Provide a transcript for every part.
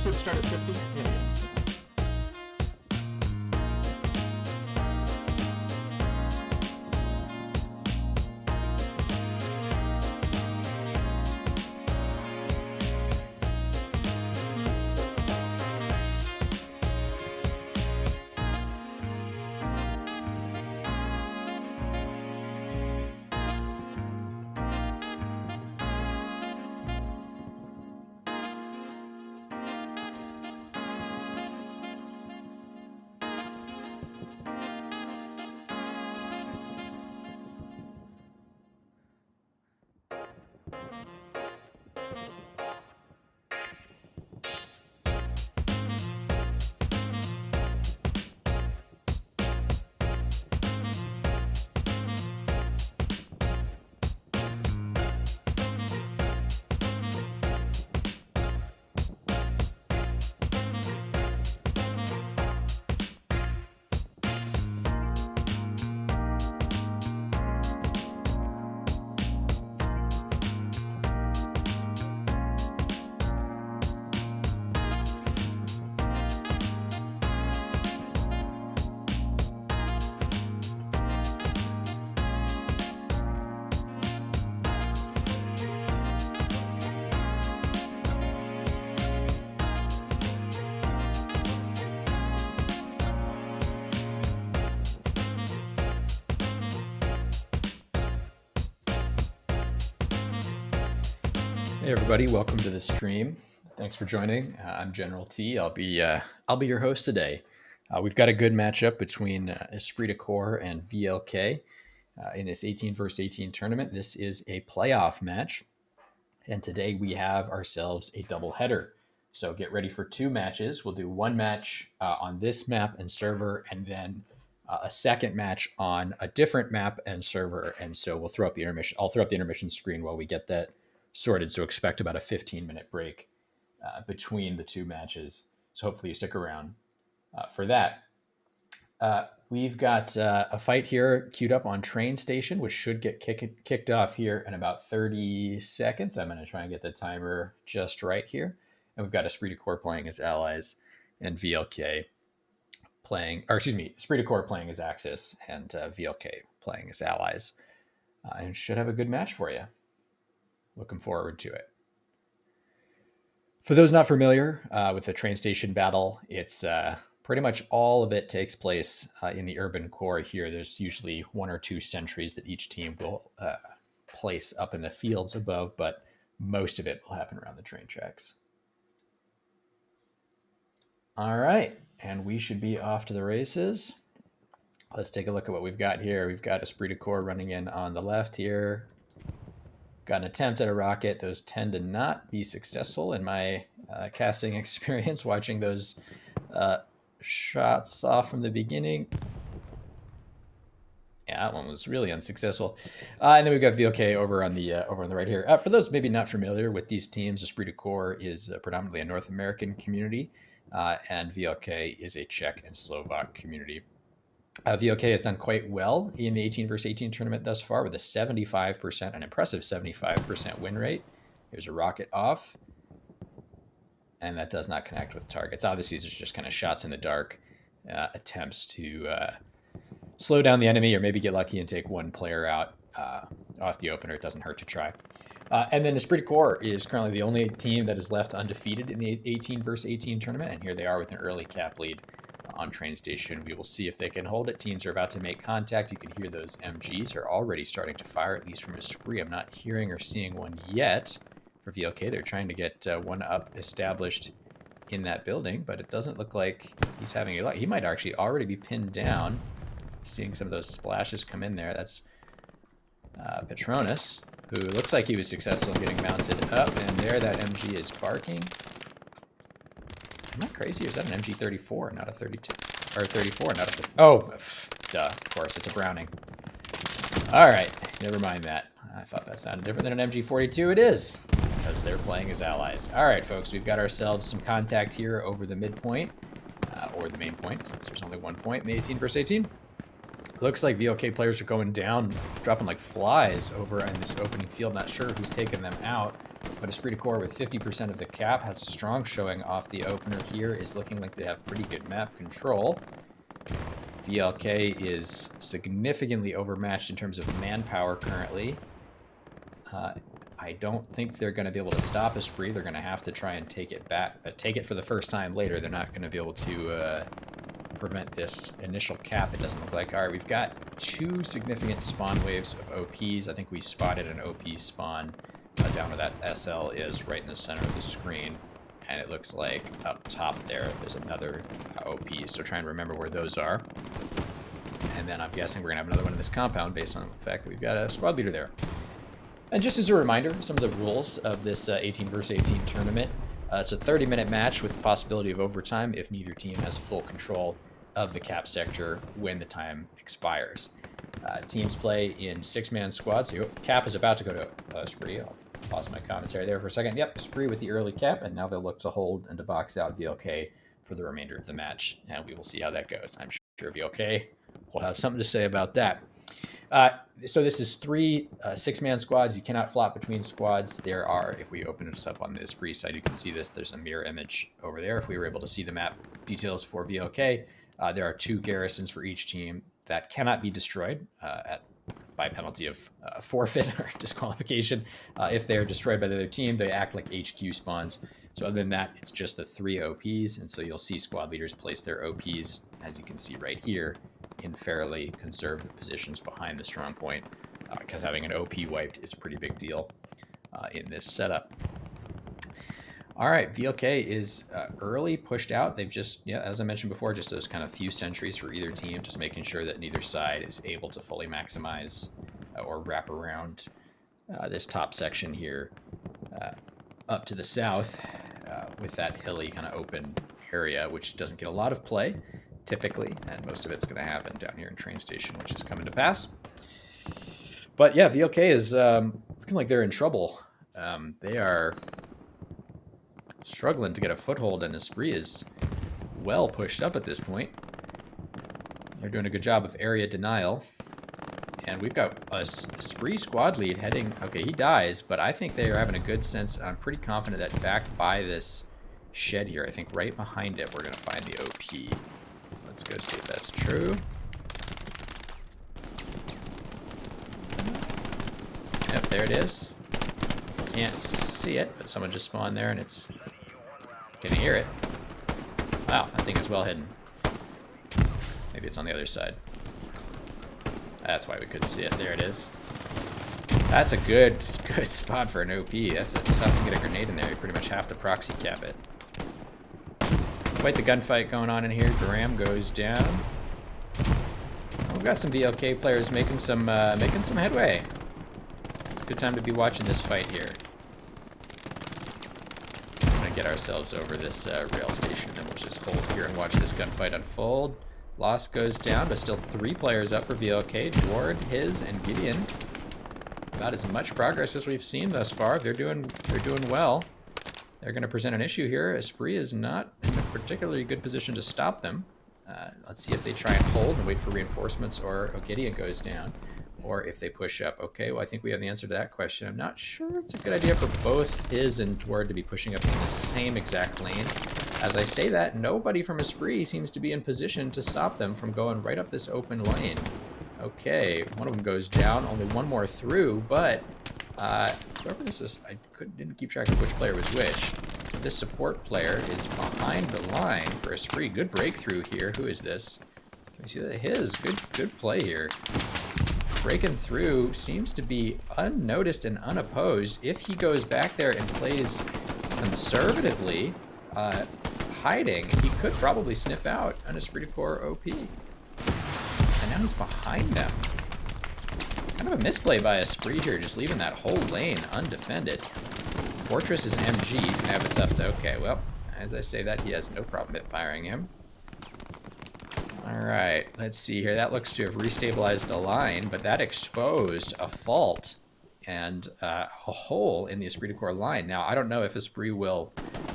said start at 50? Yeah. Hey everybody, welcome to the stream. Thanks for joining. I'm General T. I'll be your host today. We've got a good matchup between Esprit de Corps and VLK in this 18 versus 18 tournament. This is a playoff match, and today we have ourselves a double header. So get ready for two matches. We'll do one match on this map and server, and then a second match on a different map and server. And so we'll throw up the intermission. I'll throw up the intermission screen while we get that sorted. So expect about a 15-minute break between the two matches. So hopefully you stick around for that. We've got a fight here queued up on Train Station, which should get kicked off here in about 30 seconds. I'm going to try and get the timer just right here. And we've got Esprit de Corps playing as allies and VLK playing, or excuse me, Esprit de Corps playing as Axis and VLK playing as allies. And should have a good match for you. Looking forward to it. For those not familiar with the Train Station battle, it's pretty much all of it takes place in the urban core here. There's usually one or two sentries that each team will place up in the fields above, but most of it will happen around the train tracks. All right, and we should be off to the races. Let's take a look at what we've got here. We've got Esprit de Corps running in on the left here. Got an attempt at a rocket. Those tend to not be successful in my casting experience, watching those shots off from the beginning. Yeah, that one was really unsuccessful. And then we've got VLK over on the right here. For those maybe not familiar with these teams, Esprit de Corps is predominantly a North American community, and VLK is a Czech and Slovak community. VLK has done quite well in the 18 versus 18 tournament thus far with a 75%, an impressive 75% win rate. Here's a rocket off. And that does not connect with targets. Obviously, these are just kind of shots in the dark, attempts to slow down the enemy or maybe get lucky and take one player out off the opener. It doesn't hurt to try. And then Esprit de Corps is currently the only team that is left undefeated in the 18 versus 18 tournament. And here they are with an early cap lead on Train Station. We will see if they can hold it. Teams are about to make contact. You can hear those MGs are already starting to fire, at least from Esprit. I'm not hearing or seeing one yet for VLK. They're trying to get one up established in that building, but it doesn't look like he's having a luck. He might actually already be pinned down. Seeing some of those splashes come in there. That's Patronus, who looks like he was successful in getting mounted up, and there that MG is barking. Am I crazy, or is that an MG34, not a 32? Or 34, not a... Oh, duh, of course, it's a Browning. All right, never mind that. I thought that sounded different than an MG42. It is, because they're playing as allies. All right, folks, we've got ourselves some contact here over the midpoint, or the main point, since there's only 1 point in the 18 versus 18. Looks like VLK players are going down, dropping like flies over in this opening field. Not sure who's taking them out, but Esprit de Corps with 50% of the cap has a strong showing off the opener here. Is looking like they have pretty good map control. VLK is significantly overmatched in terms of manpower currently. I don't think they're going to be able to stop Esprit. They're going to have to try and take it back, take it for the first time later. They're not going to be able to prevent this initial cap, it doesn't look like. All right, we've got 2 significant spawn waves of OPs. I think we spotted an OP spawn down where that SL is, right in the center of the screen. And it looks like up top there's another OP. So try and remember where those are. And then I'm guessing we're going to have another one in this compound based on the fact that we've got a squad leader there. And just as a reminder, some of the rules of this 18 versus 18 tournament. It's a 30-minute match with the possibility of overtime if neither team has full control of the cap sector when the time expires. Teams play in 6-man squads. So cap is about to go to Esprit. I'll pause my commentary there for a second. Yep, Esprit with the early cap, and now they'll look to hold and to box out VLK for the remainder of the match, and we will see how that goes. I'm sure VLK will have something to say about that. So this is 3 6-man squads. You cannot flop between squads. There are, if we open this up on the Esprit side, you can see this. There's a mirror image over there. If we were able to see the map details for VLK, there are 2 garrisons for each team that cannot be destroyed by penalty of forfeit or disqualification. If they are destroyed by the other team, they act like HQ spawns. So other than that, it's just the 3 OPs. And so you'll see squad leaders place their OPs, as you can see right here, in fairly conservative positions behind the strong point, because having an OP wiped is a pretty big deal in this setup. All right, VLK is early pushed out. They've just, as I mentioned before, just those kind of few sentries for either team, just making sure that neither side is able to fully maximize or wrap around this top section here up to the south with that hilly kind of open area, which doesn't get a lot of play typically, and most of it's going to happen down here in train station, which is coming to pass. But yeah, VLK is looking like they're in trouble. They are struggling to get a foothold, and Esprit is well pushed up at this point. They're doing a good job of area denial. And we've got a Esprit squad lead heading... Okay, he dies, but I think they are having a good sense. I'm pretty confident that back by this shed here, I think right behind it, we're going to find the OP. Let's go see if that's true. Yep, there it is. Can't see it, but someone just spawned there, and it's... Can hear it. Wow, that thing is well hidden. Maybe it's on the other side. That's why we couldn't see it. There it is. That's a good spot for an OP. That's tough to get a grenade in there. You pretty much have to proxy cap it. Quite the gunfight going on in here. Duram goes down. We've got some VLK players making some headway. It's a good time to be watching this fight here. Get ourselves over this rail station, and then we'll just hold here and watch this gunfight unfold. Lost goes down, but still 3 players up for VLK. Ward, his, and Gideon. About as much progress as we've seen thus far. They're doing well. They're going to present an issue here. Esprit is not in a particularly good position to stop them. Let's see if they try and hold and wait for reinforcements, or Gideon goes down. Or if they push up. Okay, well, I think we have the answer to that question. I'm not sure it's a good idea for both his and Dward to be pushing up in the same exact lane. As I say that, nobody from Esprit seems to be in position to stop them from going right up this open lane. Okay, one of them goes down, only one more through, but whoever this is, I didn't keep track of which player was which. This support player is behind the line for Esprit. Good breakthrough here. Who is this? Can we see that? His. Good play here. Breaking through seems to be unnoticed and unopposed. If he goes back there and plays conservatively, hiding, he could probably sniff out an Esprit de Corps OP. And now he's behind them. Kind of a misplay by Esprit here, just leaving that whole lane undefended. Fortress is an MG, he's gonna have it tough to... Okay, well, as I say that, he has no problem at firing him. Alright, let's see here. That looks to have restabilized the line, but that exposed a fault and a hole in the Esprit de Corps line. Now, I don't know if Esprit will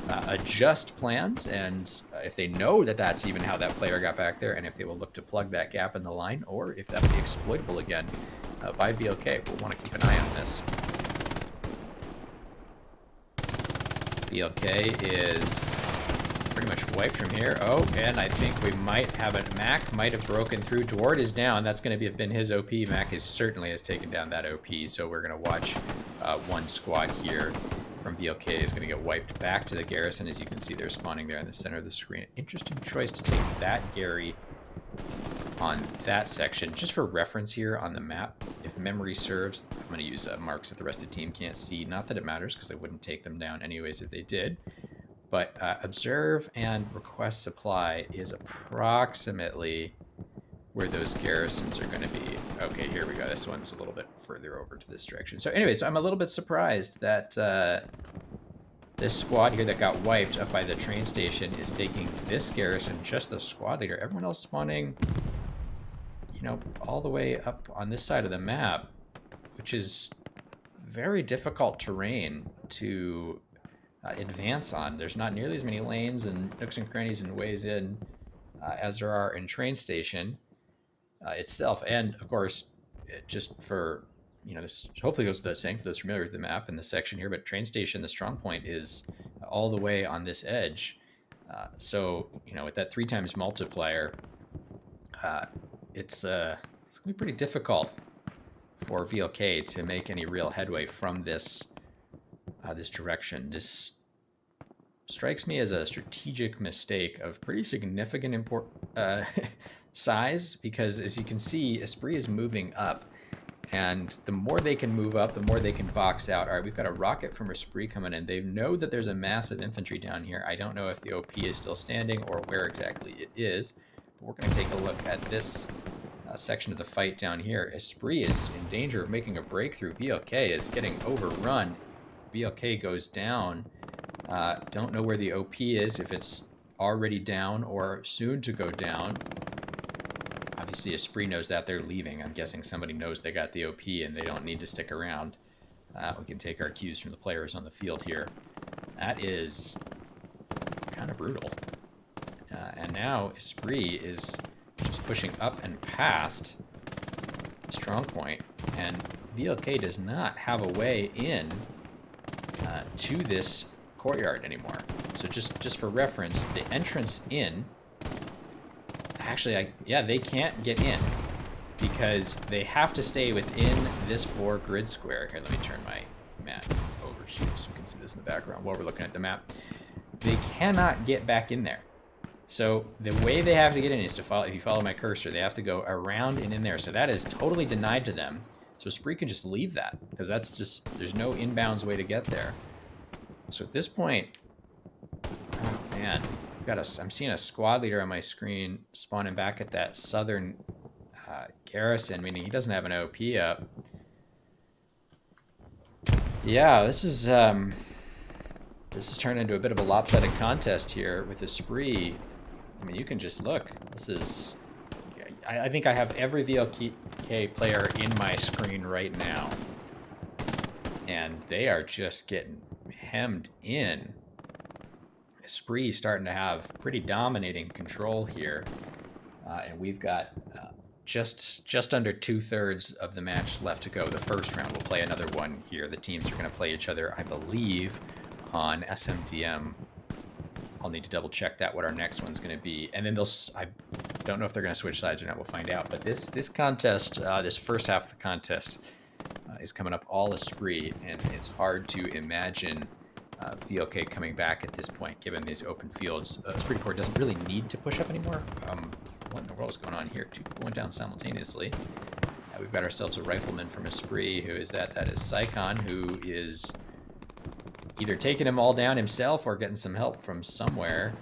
adjust plans, and if they know that that's even how that player got back there, and if they will look to plug that gap in the line, or if that will be exploitable again by VLK. We'll want to keep an eye on this. VLK is pretty much wiped from here. Oh, and I think we might have it. Mac might have broken through. Dward is down. That's going to have been his OP. Mac certainly has taken down that OP, so we're going to watch one squad here from VLK is going to get wiped back to the garrison. As you can see, they're spawning there in the center of the screen. Interesting choice to take that Gary on that section. Just for reference here on the map, if memory serves, I'm going to use marks that the rest of the team can't see. Not that it matters, because they wouldn't take them down anyways if they did. But observe and request supply is approximately where those garrisons are going to be. Okay, here we go. This one's a little bit further over to this direction. So anyways, I'm a little bit surprised that this squad here that got wiped up by the train station is taking this garrison, just the squad leader. Everyone else spawning, you know, all the way up on this side of the map, which is very difficult terrain to advance on. There's not nearly as many lanes and nooks and crannies and ways in as there are in train station itself. And of course, just for, you know, this hopefully goes without saying for those familiar with the map and the section here, but train station, the strong point is all the way on this edge. So, you know, with that 3 times multiplier, it's gonna be pretty difficult for VLK to make any real headway from this this direction. This strikes me as a strategic mistake of pretty significant size, because as you can see, Esprit is moving up, and the more they can move up, the more they can box out. All right, we've got a rocket from Esprit coming in. They know that there's a massive infantry down here. I don't know if the OP is still standing or where exactly it is, but we're going to take a look at this section of the fight down here. Esprit is in danger of making a breakthrough. VLK is getting overrun. VLK goes down. Don't know where the OP is, if it's already down or soon to go down. Obviously, Esprit knows that they're leaving. I'm guessing somebody knows they got the OP and they don't need to stick around. We can take our cues from the players on the field here. That is kind of brutal. And now Esprit is just pushing up and past the strong point, and VLK does not have a way in to this courtyard anymore. So just for reference, the entrance in, actually, yeah, they can't get in because they have to stay within this 4 grid square. Here, let me turn my map over here so you can see this in the background while we're looking at the map. They cannot get back in there. So the way they have to get in is to follow, if you follow my cursor, they have to go around and in there. So that is totally denied to them. So Spree can just leave that, because that's just, there's no inbounds way to get there. So at this point, oh man, I'm seeing a squad leader on my screen spawning back at that southern garrison, meaning he doesn't have an OP up. Yeah, this is turned into a bit of a lopsided contest here with the Spree. I mean, you can just look. This is, I think I have every VLK player in my screen right now, and they are just getting hemmed in. Spree starting to have pretty dominating control here, and we've got just under 2/3 of the match left to go. The first round, we'll play another one here. The teams are going to play each other, I believe, on SMDM. I'll need to double check that, what our next one's going to be, and then I don't know if they're going to switch sides or not. We'll find out. But this contest, this first half of the contest, is coming up all Esprit, and it's hard to imagine VLK coming back at this point, given these open fields. Esprit Corps doesn't really need to push up anymore. What in the world is going on here? 2 people went down simultaneously. We've got ourselves a rifleman from Esprit. Who is that? That is Sycon, who is either taking them all down himself or getting some help from somewhere.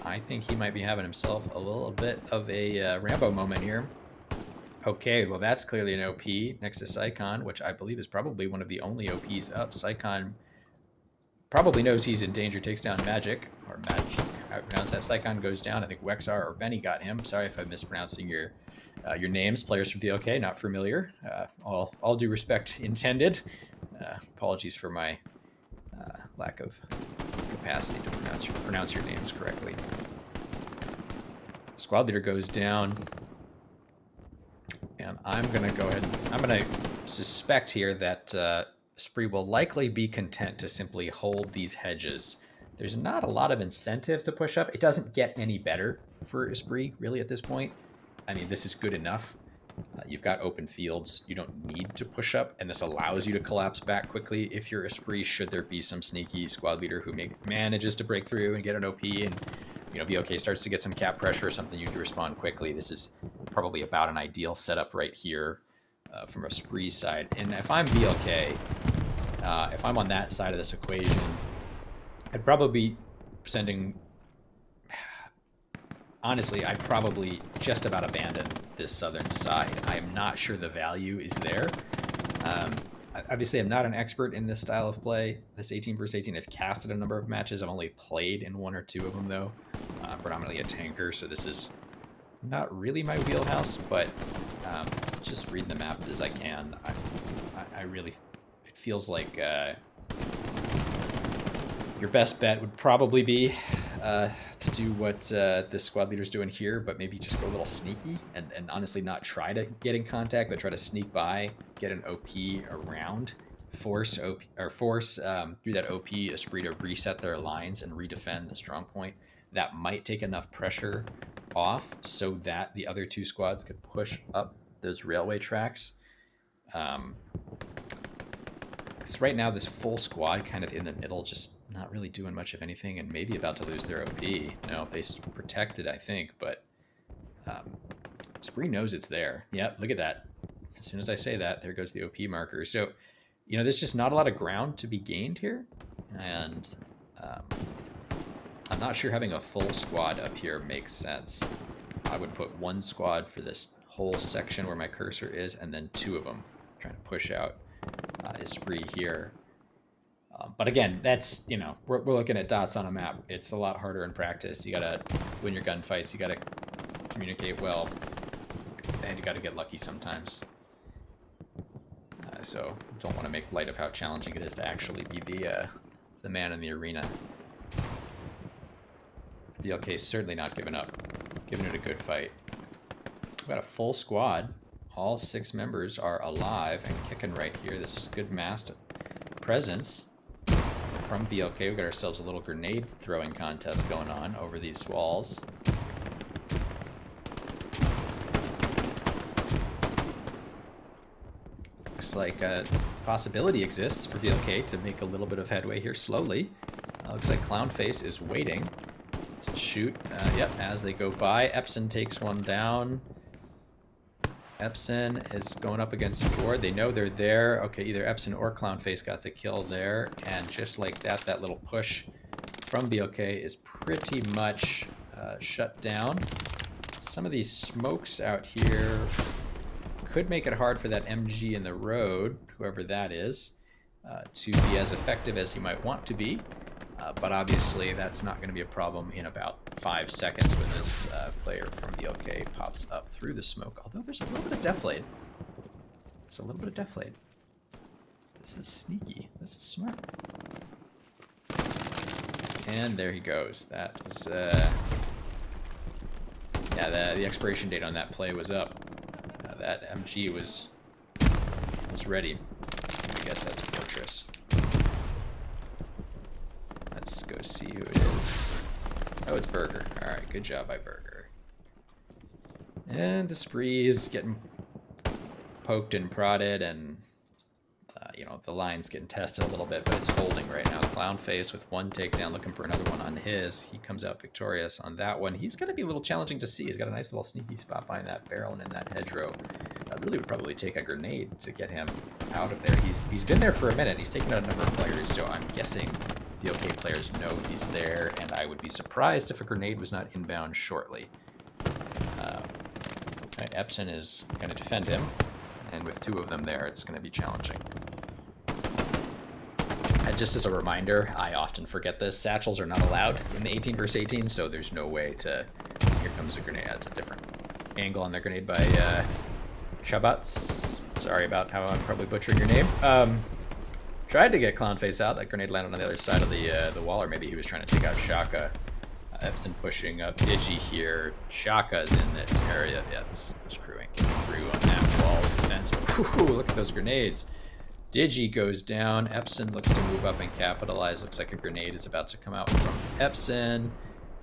I think he might be having himself a little bit of a Rambo moment here. Okay, well that's clearly an OP next to Sycon, which I believe is probably one of the only OPs up. Sycon probably knows he's in danger, takes down Magic, or Magic, how I pronounce that. Sycon goes down. I think Wexar or Benny got him. Sorry if I'm mispronouncing your names, players from VLK, not familiar. All due respect intended. Apologies for my lack of capacity to pronounce your names correctly. Squad leader goes down. And I'm going to go ahead and I'm going to suspect here that Spree will likely be content to simply hold these hedges. There's not a lot of incentive to push up. It doesn't get any better for Esprit, really, at this point. I mean, this is good enough. You've got open fields. You don't need to push up, and this allows you to collapse back quickly if you're Esprit, should there be some sneaky squad leader who manages to break through and get an OP, and VLK starts to get some cap pressure or something, you can respond quickly. This is probably about an ideal setup right here from a Spree side. And if I'm VLK, if I'm on that side of this equation, I'd probably be sending... Honestly, I'd probably just about abandon this southern side. I'm not sure the value is there. Obviously, I'm not an expert in this style of play. This 18 versus 18, I've casted a number of matches. I've only played in 1 or 2 of them, though. Predominantly a tanker, so this is not really my wheelhouse, but just reading the map as I can, I really... It feels like your best bet would probably be to do what this squad leader's doing here, but maybe just go a little sneaky and honestly not try to get in contact, but try to sneak by, get an OP around, force through that OP Esprit to reset their lines and redefend the strong point. That might take enough pressure off so that the other 2 squads could push up those railway tracks. Because right now this full squad kind of in the middle, just not really doing much of anything, and maybe about to lose their OP. No, they protected, I think, but Spree knows it's there. Yep, look at that. As soon as I say that, there goes the OP marker. So, there's just not a lot of ground to be gained here, and I'm not sure having a full squad up here makes sense. I would put 1 squad for this whole section where my cursor is, and then 2 of them trying to push out Esprit here. But again, that's, we're looking at dots on a map. It's a lot harder in practice. You gotta win your gunfights. You gotta communicate well, and you gotta get lucky sometimes. So don't want to make light of how challenging it is to actually be the man in the arena. VLK is certainly not giving up, giving it a good fight. We've got a full squad. All 6 members are alive and kicking right here. This is good massed presence from VLK. We've got ourselves a little grenade throwing contest going on over these walls. Looks like a possibility exists for VLK to make a little bit of headway here slowly. Looks like Clownface is waiting to shoot. Yep, as they go by. Epson takes one down. Epson is going up against Ford. They know they're there. Okay, either Epson or Clownface got the kill there. And just like that, that little push from VLK is pretty much shut down. Some of these smokes out here could make it hard for that MG in the road, whoever that is, to be as effective as he might want to be. But obviously that's not going to be a problem in about 5 seconds when this player from VLK pops up through the smoke. Although there's a little bit of deflate. There's a little bit of deflate. This is sneaky. This is smart. And there he goes. That was, yeah, the expiration date on that play was up. That MG was ready. I guess that's Fortress. Let's go see who it is. Oh, it's Burger. Alright, good job by Burger. And Esprit is getting poked and prodded, and the line's getting tested a little bit, but it's holding right now. Clownface with 1 takedown, looking for another one on his. He comes out victorious on that one. He's going to be a little challenging to see. He's got a nice little sneaky spot behind that barrel and in that hedgerow. That really would probably take a grenade to get him out of there. He's been there for a minute. He's taken out a number of players, so I'm guessing VLK players know he's there, and I would be surprised if a grenade was not inbound shortly. Epson is going to defend him, and with 2 of them there, it's going to be challenging. And just as a reminder, I often forget this, satchels are not allowed in the 18 versus 18, so there's no way to... Here comes a grenade. That's a different angle on their grenade by Shabats. Sorry about how I'm probably butchering your name. Tried to get Clownface out. That grenade landed on the other side of the wall, or maybe he was trying to take out Shaka. Epson pushing up Digi here. Shaka's in this area. Yeah, this crewing through on that wall defense. Ooh, look at those grenades. Digi goes down. Epson looks to move up and capitalize. Looks like a grenade is about to come out from Epson.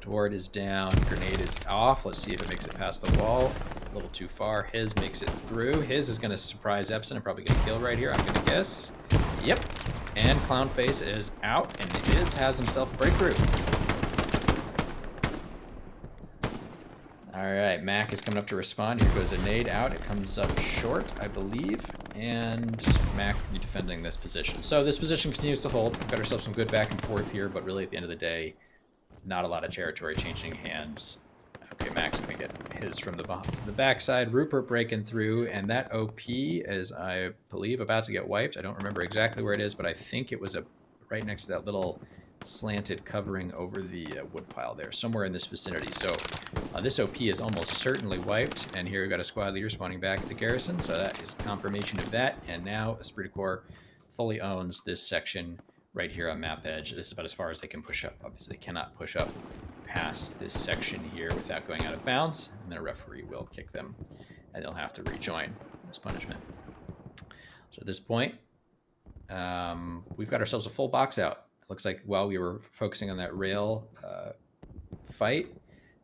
Dward is down. Grenade is off. Let's see if it makes it past the wall. A little too far. His makes it through. His is going to surprise Epson and probably get a kill right here, I'm going to guess. Yep. And Clownface is out, and His has himself a breakthrough. All right, Mac is coming up to respond. Here goes a nade out. It comes up short, I believe, and Mac will be defending this position. So this position continues to hold. We've got ourselves some good back and forth here, but really at the end of the day, not a lot of territory changing hands. Okay, Mac's going to get his from the backside. Rupert breaking through, and that OP is, I believe, about to get wiped. I don't remember exactly where it is, but I think it was right next to that little slanted covering over the woodpile there, somewhere in this vicinity. So this OP is almost certainly wiped, and here we've got a squad leader spawning back at the garrison, so that is confirmation of that. And now Esprit de Corps fully owns this section right here on map edge. This is about as far as they can push up. Obviously, they cannot push up past this section here without going out of bounds, and their referee will kick them, and they'll have to rejoin this punishment. So at this point, we've got ourselves a full box out. It looks like while we were focusing on that rail fight,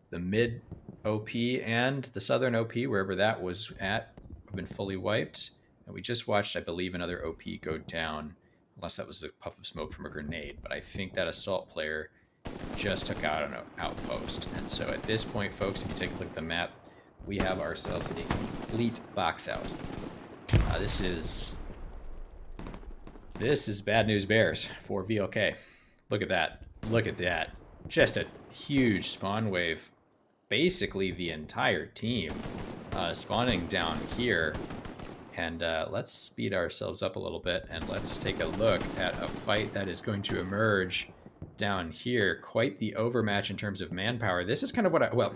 the mid OP and the southern OP, wherever that was at, have been fully wiped. And we just watched, I believe, another OP go down, unless that was a puff of smoke from a grenade. But I think that assault player just took out an outpost. And so at this point, folks, if you take a look at the map, we have ourselves a complete box out. This is bad news bears for VLK. Look at that. Look at that. Just a huge spawn wave. Basically the entire team spawning down here. And let's speed ourselves up a little bit, and let's take a look at a fight that is going to emerge down here. Quite the overmatch in terms of manpower. This is kind of what well,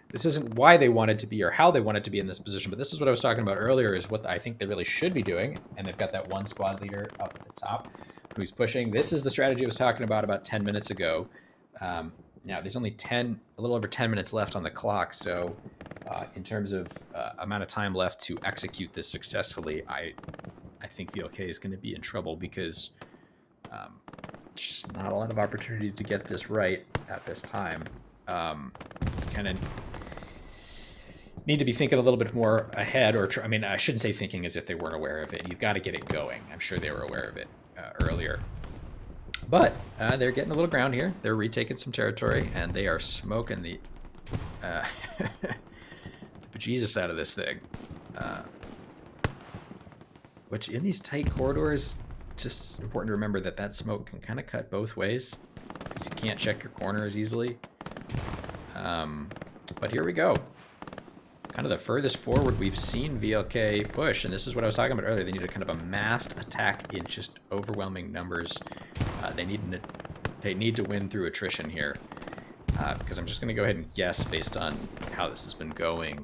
this isn't why they wanted to be or how they wanted to be in this position, but this is what I was talking about earlier, is what I think they really should be doing. And they've got that one squad leader up at the top who's pushing. This is the strategy I was talking about 10 minutes ago. Now, there's only a little over 10 minutes left on the clock, so in terms of amount of time left to execute this successfully, I think VLK is going to be in trouble, because just not a lot of opportunity to get this right at this time. Kind of need to be thinking a little bit more ahead, or I mean, I shouldn't say thinking as if they weren't aware of it. You've got to get it going. I'm sure they were aware of it earlier. But they're getting a little ground here. They're retaking some territory, and they are smoking the bejesus out of this thing. Which, in these tight corridors, just important to remember that smoke can kind of cut both ways, because you can't check your corner as easily. But here we go. Kind of the furthest forward we've seen VLK push, and this is what I was talking about earlier. They need a kind of a massed attack in just overwhelming numbers. They need to win through attrition here, because I'm just going to go ahead and guess, based on how this has been going,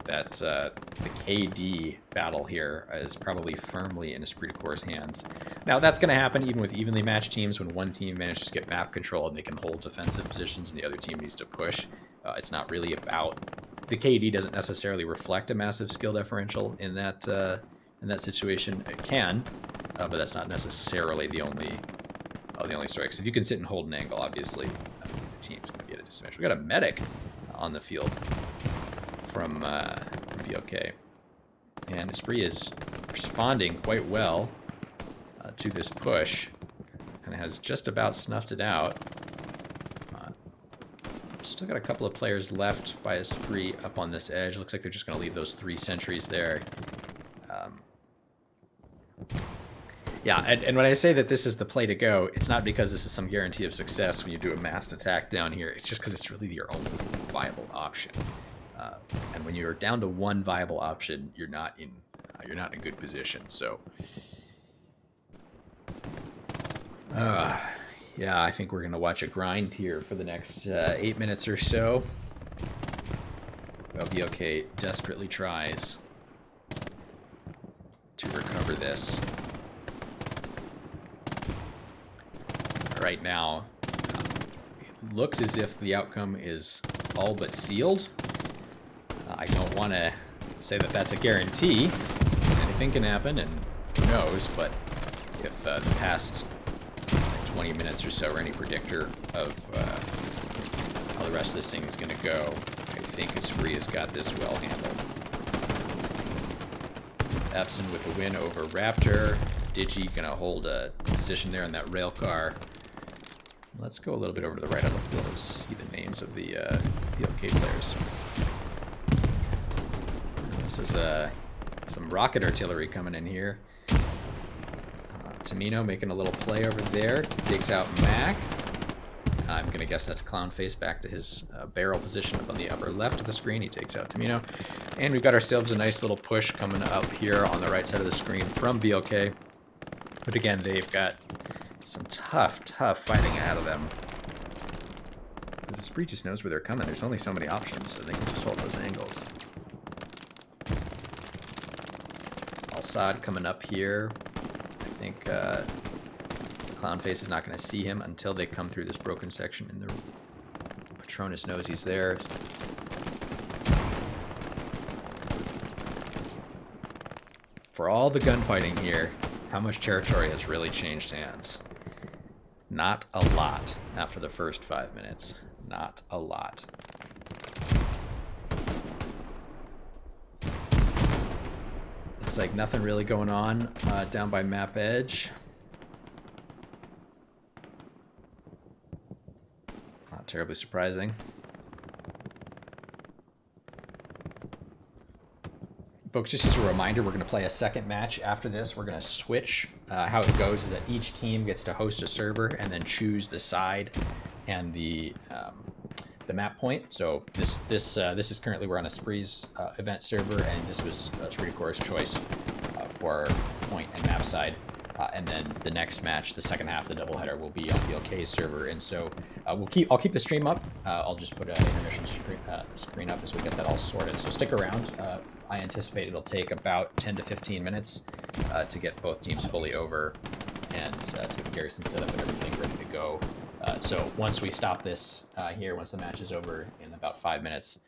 that the KD battle here is probably firmly in Esprit de Corps' hands. Now, that's going to happen even with evenly matched teams, when one team manages to get map control and they can hold defensive positions and the other team needs to push. It's not really about... The KD doesn't necessarily reflect a massive skill differential in that situation. It can, but that's not necessarily the only story. Because if you can sit and hold an angle, obviously, the team's going to be at a disadvantage. We got a medic on the field from VLK, and Esprit is responding quite well to this push, and has just about snuffed it out. Still got a couple of players left by Esprit up on this edge. Looks like they're just going to leave those 3 sentries there. Yeah, and when I say that this is the play to go, it's not because this is some guarantee of success when you do a massed attack down here. It's just because it's really your only viable option. And when you're down to one viable option, you're not in a good position. So, yeah, I think we're gonna watch a grind here for the next 8 minutes or so. Well, VLK desperately tries to recover this. right now, it looks as if the outcome is all but sealed. I don't want to say that that's a guarantee, because anything can happen, and who knows, but if the past 20 minutes or so are any predictor of how the rest of this thing is going to go, I think Esprit has got this well handled. Epson with a win over Raptor. Digi going to hold a position there in that rail car. Let's go a little bit over to the right. I'd love to be able to see the names of the VLK players. This is some rocket artillery coming in here. Tamino making a little play over there. Digs out Mac. I'm going to guess that's Clownface back to his barrel position up on the upper left of the screen. He takes out Tamino. And we've got ourselves a nice little push coming up here on the right side of the screen from VLK. But again, they've got some tough fighting out of them. Because Esprit just knows where they're coming. There's only so many options, so they can just hold those angles. Al-Sad coming up here. I think Clownface is not going to see him until they come through this broken section, and the Patronus knows he's there. For all the gunfighting here, how much territory has really changed hands? Not a lot after the first 5 minutes. Not a lot. Looks like nothing really going on down by map edge. Not terribly surprising. Folks, just as a reminder, we're going to play a second match after this. We're going to switch. How it goes is that each team gets to host a server and then choose the side and the map point. So this is currently, we're on Esprit's event server, and this was Esprit Corps' choice for point and map side. And then the next match, the second half of the doubleheader, will be on VLK's server. And so I'll keep the stream up. I'll just put an intermission screen up as we get that all sorted. So stick around. I anticipate it'll take about 10 to 15 minutes to get both teams fully over and to get the garrison set up and everything ready to go. So once we stop this here, once the match is over in about 5 minutes,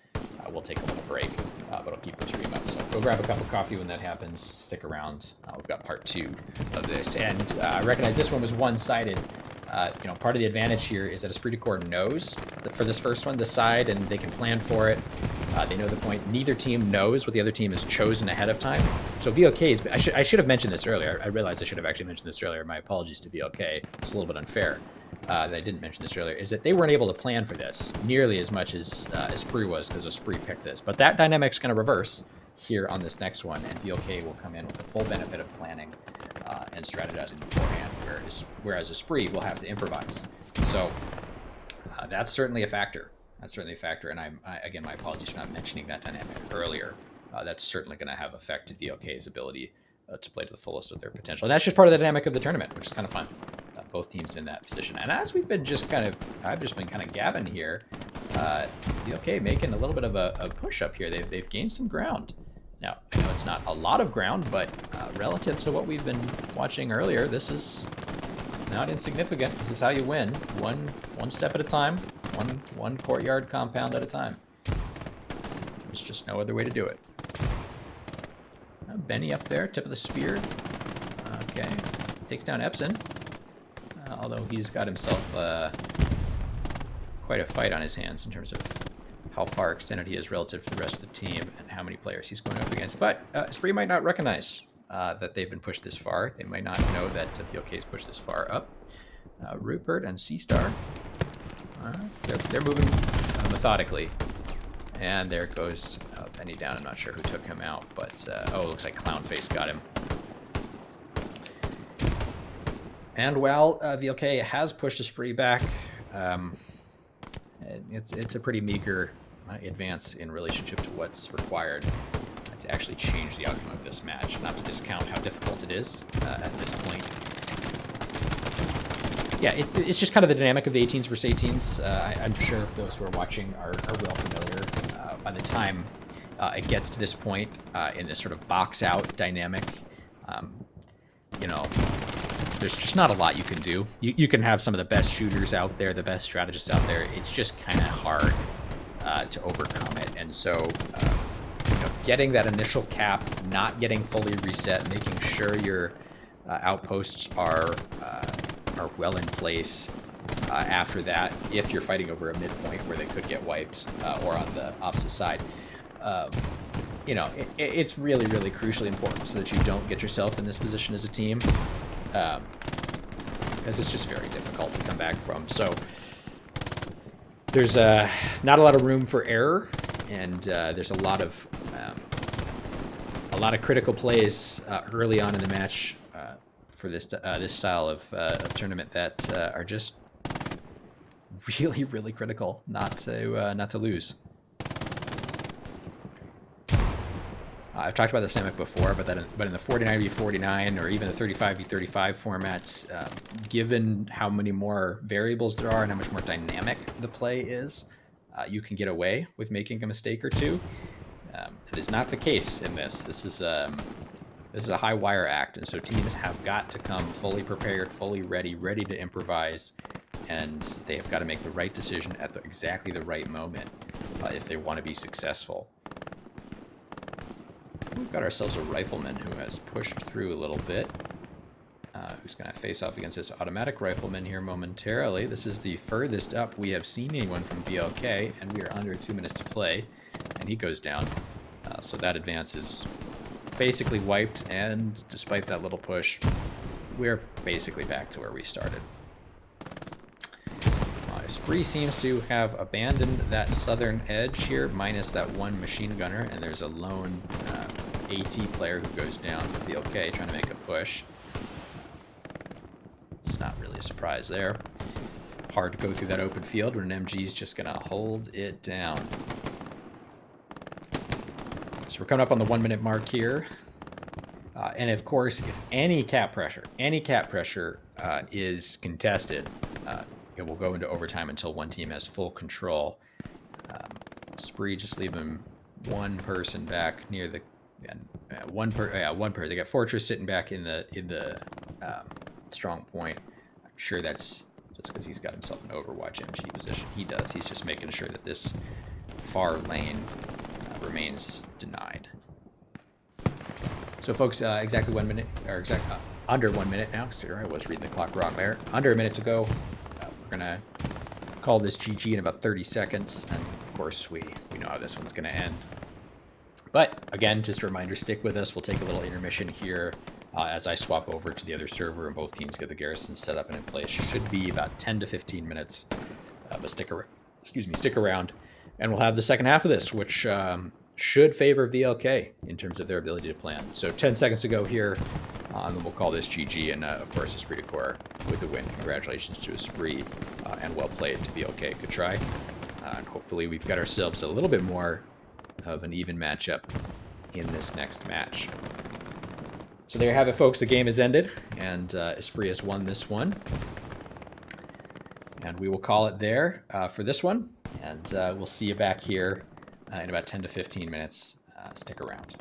we'll take a little break, but I'll keep the stream up. So go grab a cup of coffee when that happens. Stick around. We've got part 2 of this. And I recognize this one was one-sided. Part of the advantage here is that Esprit Corps knows that for this first one, the side, and they can plan for it. They know the point. Neither team knows what the other team has chosen ahead of time. So VLK I should have mentioned this earlier. I realized I should have actually mentioned this earlier. My apologies to VLK. It's a little bit unfair that I didn't mention this earlier, is that they weren't able to plan for this nearly as much as Esprit was, because Esprit picked this. But that dynamic's going to reverse here on this next one, and VLK will come in with the full benefit of planning and strategizing beforehand, whereas Esprit will have to improvise. So that's certainly a factor. That's certainly a factor, and again, my apologies for not mentioning that dynamic earlier. That's certainly going to have effect to VLK's ability to play to the fullest of their potential. And that's just part of the dynamic of the tournament, which is kind of fun. Both teams in that position. And as we've been I've just been kind of gabbing here, VLK making a little bit of a push up here. They've gained some ground. Now, I know it's not a lot of ground, but relative to what we've been watching earlier, this is not insignificant. This is how you win. One step at a time, one courtyard compound at a time. There's just no other way to do it. Benny up there, tip of the spear. Okay, takes down Epson. Although he's got himself quite a fight on his hands in terms of how far extended he is relative to the rest of the team and how many players he's going up against. But Esprit might not recognize that they've been pushed this far. They might not know that VLK's pushed this far up. Rupert and C-Star, they're moving methodically. And there goes Benny down. I'm not sure who took him out, but it looks like Clownface got him. And while VLK has pushed Esprit back, it's a pretty meager advance in relationship to what's required to actually change the outcome of this match. Not to discount how difficult it is at this point. Yeah, it's just kind of the dynamic of the 18s versus 18s. I'm sure those who are watching are well familiar. By the time it gets to this point in this sort of box-out dynamic, there's just not a lot you can do. You can have some of the best shooters out there, the best strategists out there. It's just kind of hard to overcome it. And so getting that initial cap, not getting fully reset, making sure your outposts are well in place after that, if you're fighting over a midpoint where they could get wiped, or on the opposite side. It's really, really crucially important so that you don't get yourself in this position as a team, because it's just very difficult to come back from. So there's not a lot of room for error, and there's a lot of critical plays early on in the match for this style of tournament that are just really, really critical not to lose. I've talked about this dynamic before, but in the 49v49 or even the 35v35 formats, given how many more variables there are and how much more dynamic the play is, you can get away with making a mistake or two. It is not the case in this. This is a high wire act, and so teams have got to come fully prepared, fully ready to improvise, and they have got to make the right decision at exactly the right moment if they want to be successful. We've got ourselves a rifleman who has pushed through a little bit, who's going to face off against this automatic rifleman here momentarily. This is the furthest up we have seen anyone from VLK, and we are under 2 minutes to play, and he goes down. So that advance is basically wiped, and despite that little push, we're basically back to where we started. Spree seems to have abandoned that southern edge here, minus that one machine gunner, and there's a lone AT player who goes down for VLK trying to make a push. It's not really a surprise there. Hard to go through that open field when an MG is just going to hold it down. So we're coming up on the 1 minute mark here. And of course, if any cap pressure is contested, it will go into overtime until one team has full control. Spree just leaving one person back near the one person. They got Fortress sitting back in the strong point. I'm sure that's just because he's got himself an Overwatch MG position. He does. He's just making sure that this far lane remains denied. So, folks, exactly 1 minute, or under 1 minute now. Sorry, I was reading the clock wrong there. Under a minute to go. We're gonna call this GG in about 30 seconds, and of course we know how this one's gonna end. But again, just a reminder, stick with us. We'll take a little intermission here as I swap over to the other server and both teams get the garrison set up and in place. Should be about 10 to 15 minutes, but stick around, and we'll have the second half of this, which should favor VLK in terms of their ability to plan. So 10 seconds to go here, and then we'll call this GG, and of course, Esprit de Corps with the win. Congratulations to Esprit, and well played to VLK. Good try. And hopefully we've got ourselves a little bit more of an even matchup in this next match. So there you have it, folks. The game has ended, and Esprit has won this one. And we will call it there for this one, and we'll see you back here in about 10 to 15 minutes. Stick around.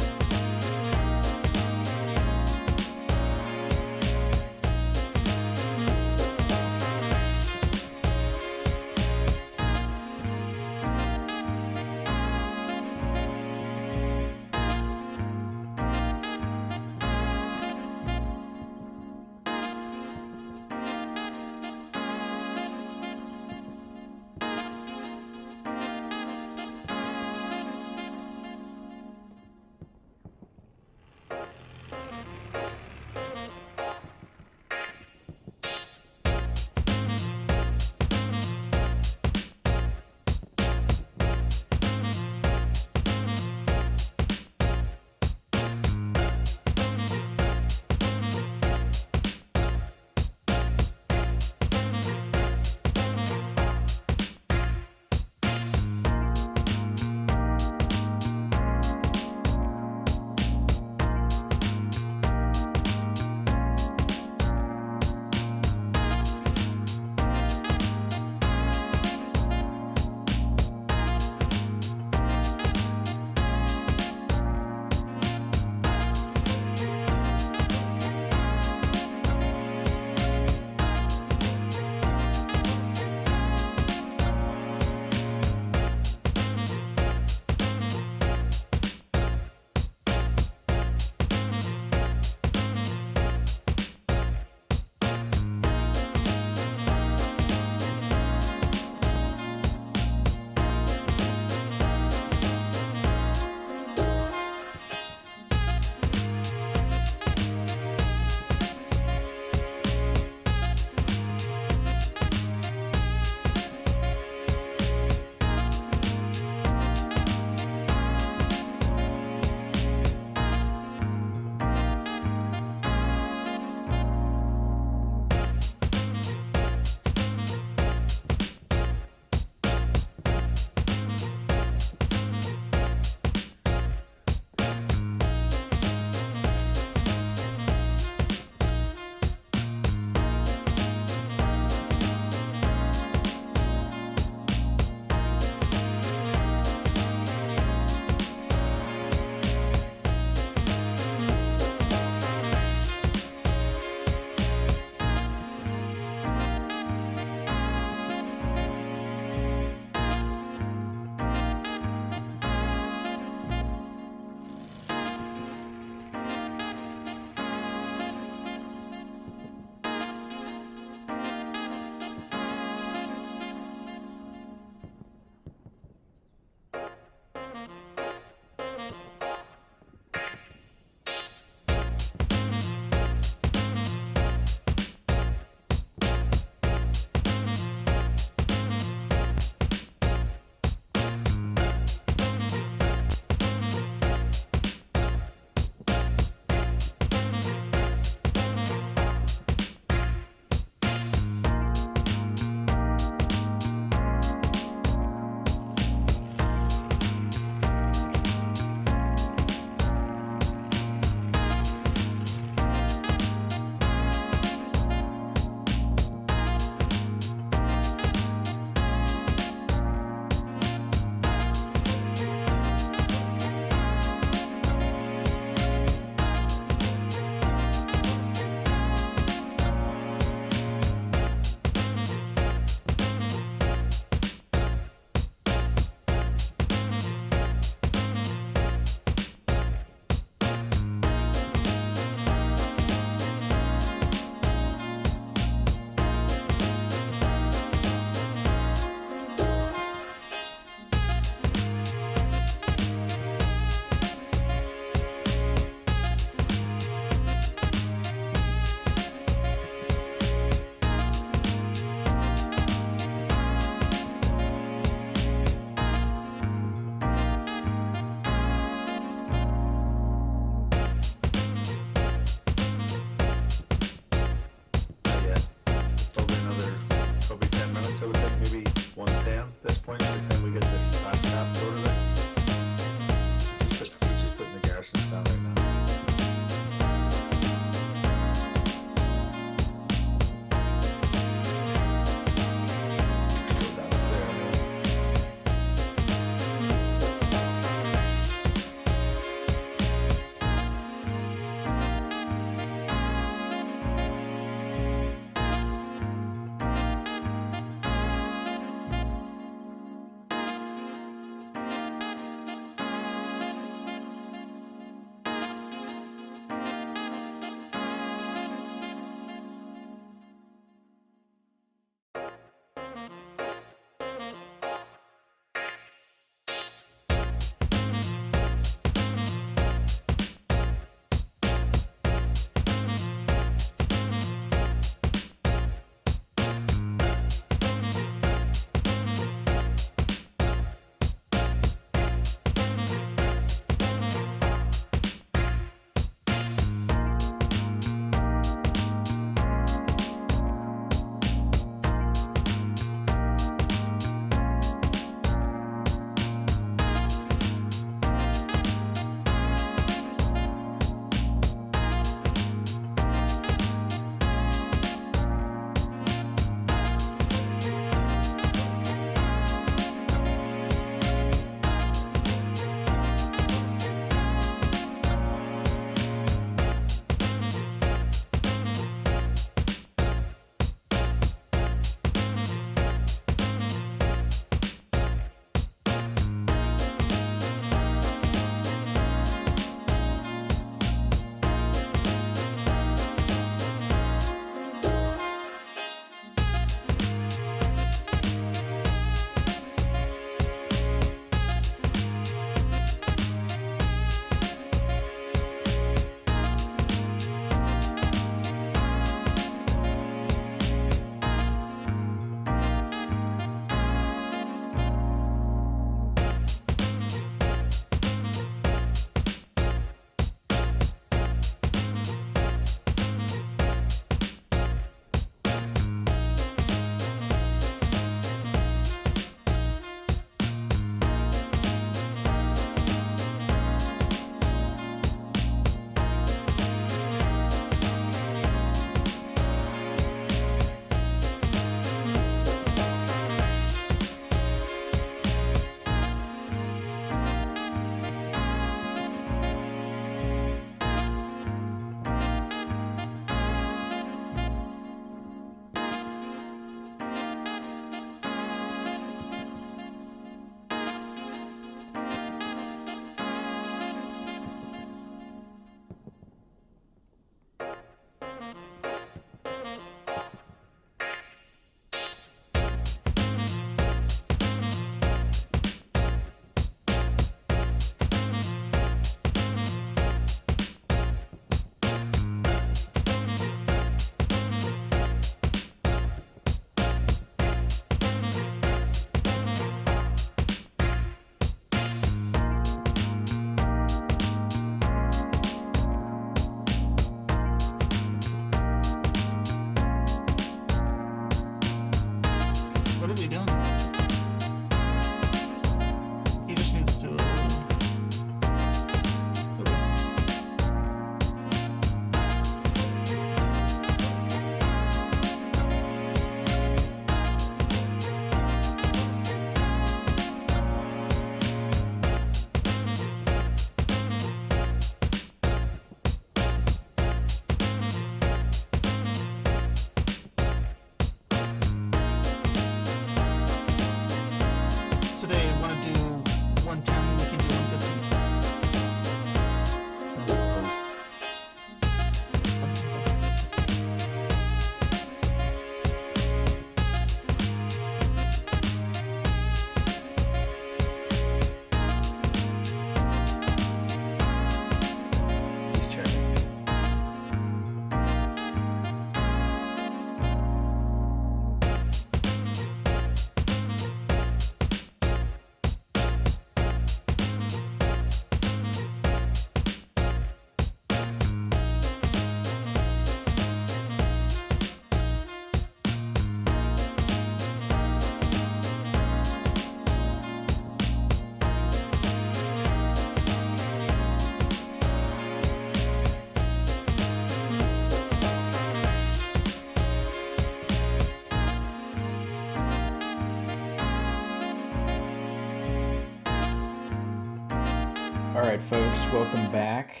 right, folks, welcome back.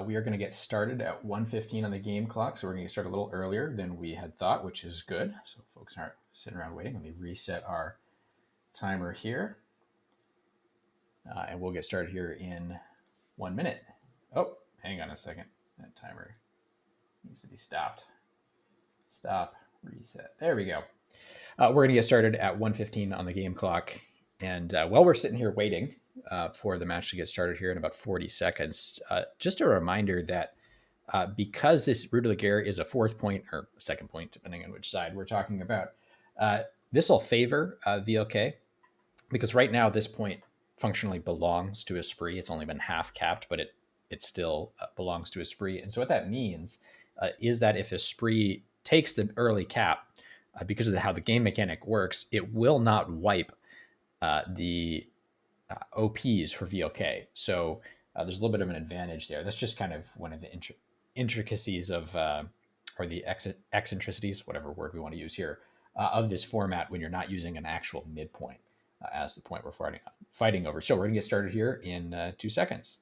We are going to get started at 1:15 on the game clock, so we're going to start a little earlier than we had thought, which is good. So folks aren't sitting around waiting. Let me reset our timer here, and we'll get started here in 1 minute. Oh, hang on a second. That timer needs to be stopped. Stop, reset. There we go. We're going to get started at 1:15 on the game clock. And while we're sitting here waiting for the match to get started here in about 40 seconds, just a reminder that because this Rue de la Guerre is a fourth point or a second point, depending on which side we're talking about, this will favor VLK because right now this point functionally belongs to Esprit. It's only been half capped, but it still belongs to Esprit. And so what that means is that if Esprit takes the early cap, because of how the game mechanic works, it will not wipe the OPs for VLK. So there's a little bit of an advantage there. That's just kind of one of the intricacies of, or the eccentricities, whatever word we want to use here, of this format when you're not using an actual midpoint as the point we're fighting over. So we're going to get started here in 2 seconds.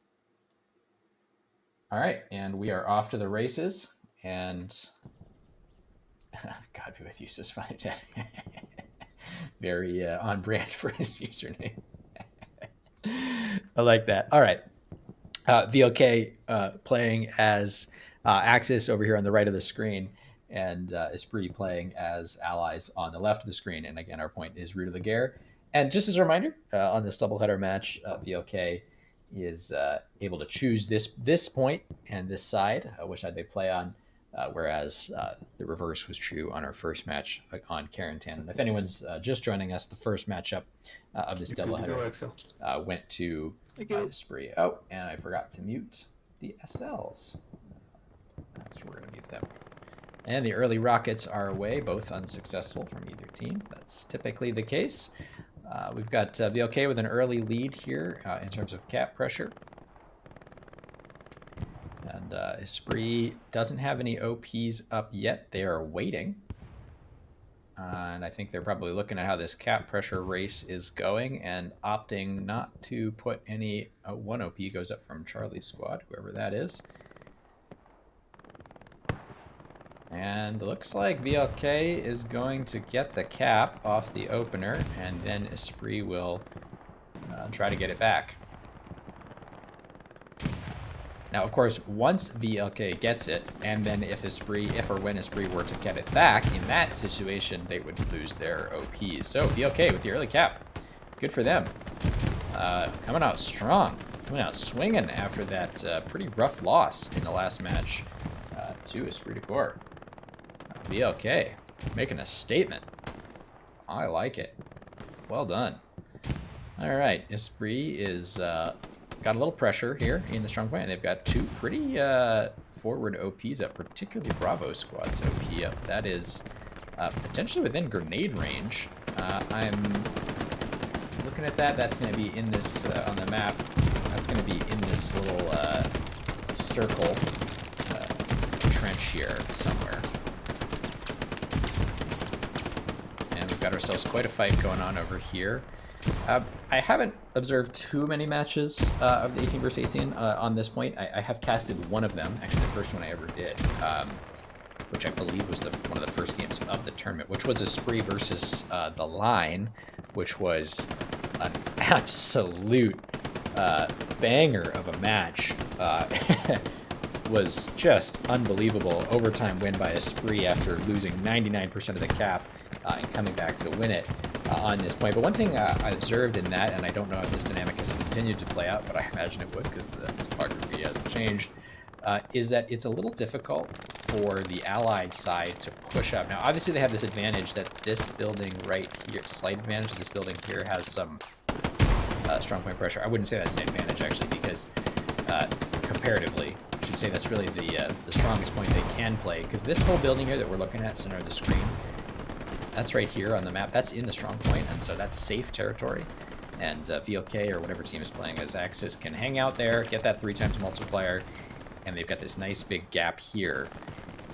All right, and we are off to the races. And God be with you, Sis Fine. Very on brand for his username. I like that. All right. VLK playing as Axis over here on the right of the screen, and Esprit playing as allies on the left of the screen. And again, our point is Rue de la Guerre. And just as a reminder, on this doubleheader match, VLK is able to choose this point and this side, which side they play on. Whereas the reverse was true on our first match on Carentan. And if anyone's just joining us, the first matchip of this doubleheader went to Esprit. Oh, and I forgot to mute the SLs. That's where we're going to mute them. And the early rockets are away, both unsuccessful from either team. That's typically the case. We've got VLK with an early lead here in terms of cap pressure. And Esprit doesn't have any OPs up yet. They are waiting. And I think they're probably looking at how this cap pressure race is going and opting not to put any... one OP goes up from Charlie's squad, whoever that is. And it looks like VLK is going to get the cap off the opener, and then Esprit will try to get it back. Now, of course, once VLK gets it, and then if or when Esprit were to get it back, in that situation, they would lose their OPs. So VLK with the early cap. Good for them. Coming out strong. Coming out swinging after that pretty rough loss in the last match to Esprit de Corps. VLK making a statement. I like it. Well done. All right, Esprit is... got a little pressure here in the strong point, and they've got two pretty forward OPs up, particularly Bravo Squad's OP up. That is potentially within grenade range. I'm looking at that. That's going to be in this, on the map, that's going to be in this little circle trench here somewhere. And we've got ourselves quite a fight going on over here. I haven't observed too many matches of the 18 versus 18 on this point. I have casted one of them, actually the first one I ever did, which I believe was one of the first games of the tournament, which was Esprit versus the Line, which was an absolute banger of a match. Was just unbelievable. Overtime win by Esprit after losing 99% of the cap and coming back to win it. On this point. But one thing I observed in that, and I don't know if this dynamic has continued to play out, but I imagine it would because the topography hasn't changed, is that it's a little difficult for the Allied side to push up. Now, obviously, they have this advantage that this building right here, slight advantage, this building here has some strong point pressure. I wouldn't say that's an advantage, actually, because comparatively, I should say that's really the strongest point they can play, because this whole building here that we're looking at, center of the screen, that's right here on the map. That's in the strong point, and so that's safe territory. And VLK or whatever team is playing as Axis can hang out there, get that 3 times multiplier, and they've got this nice big gap here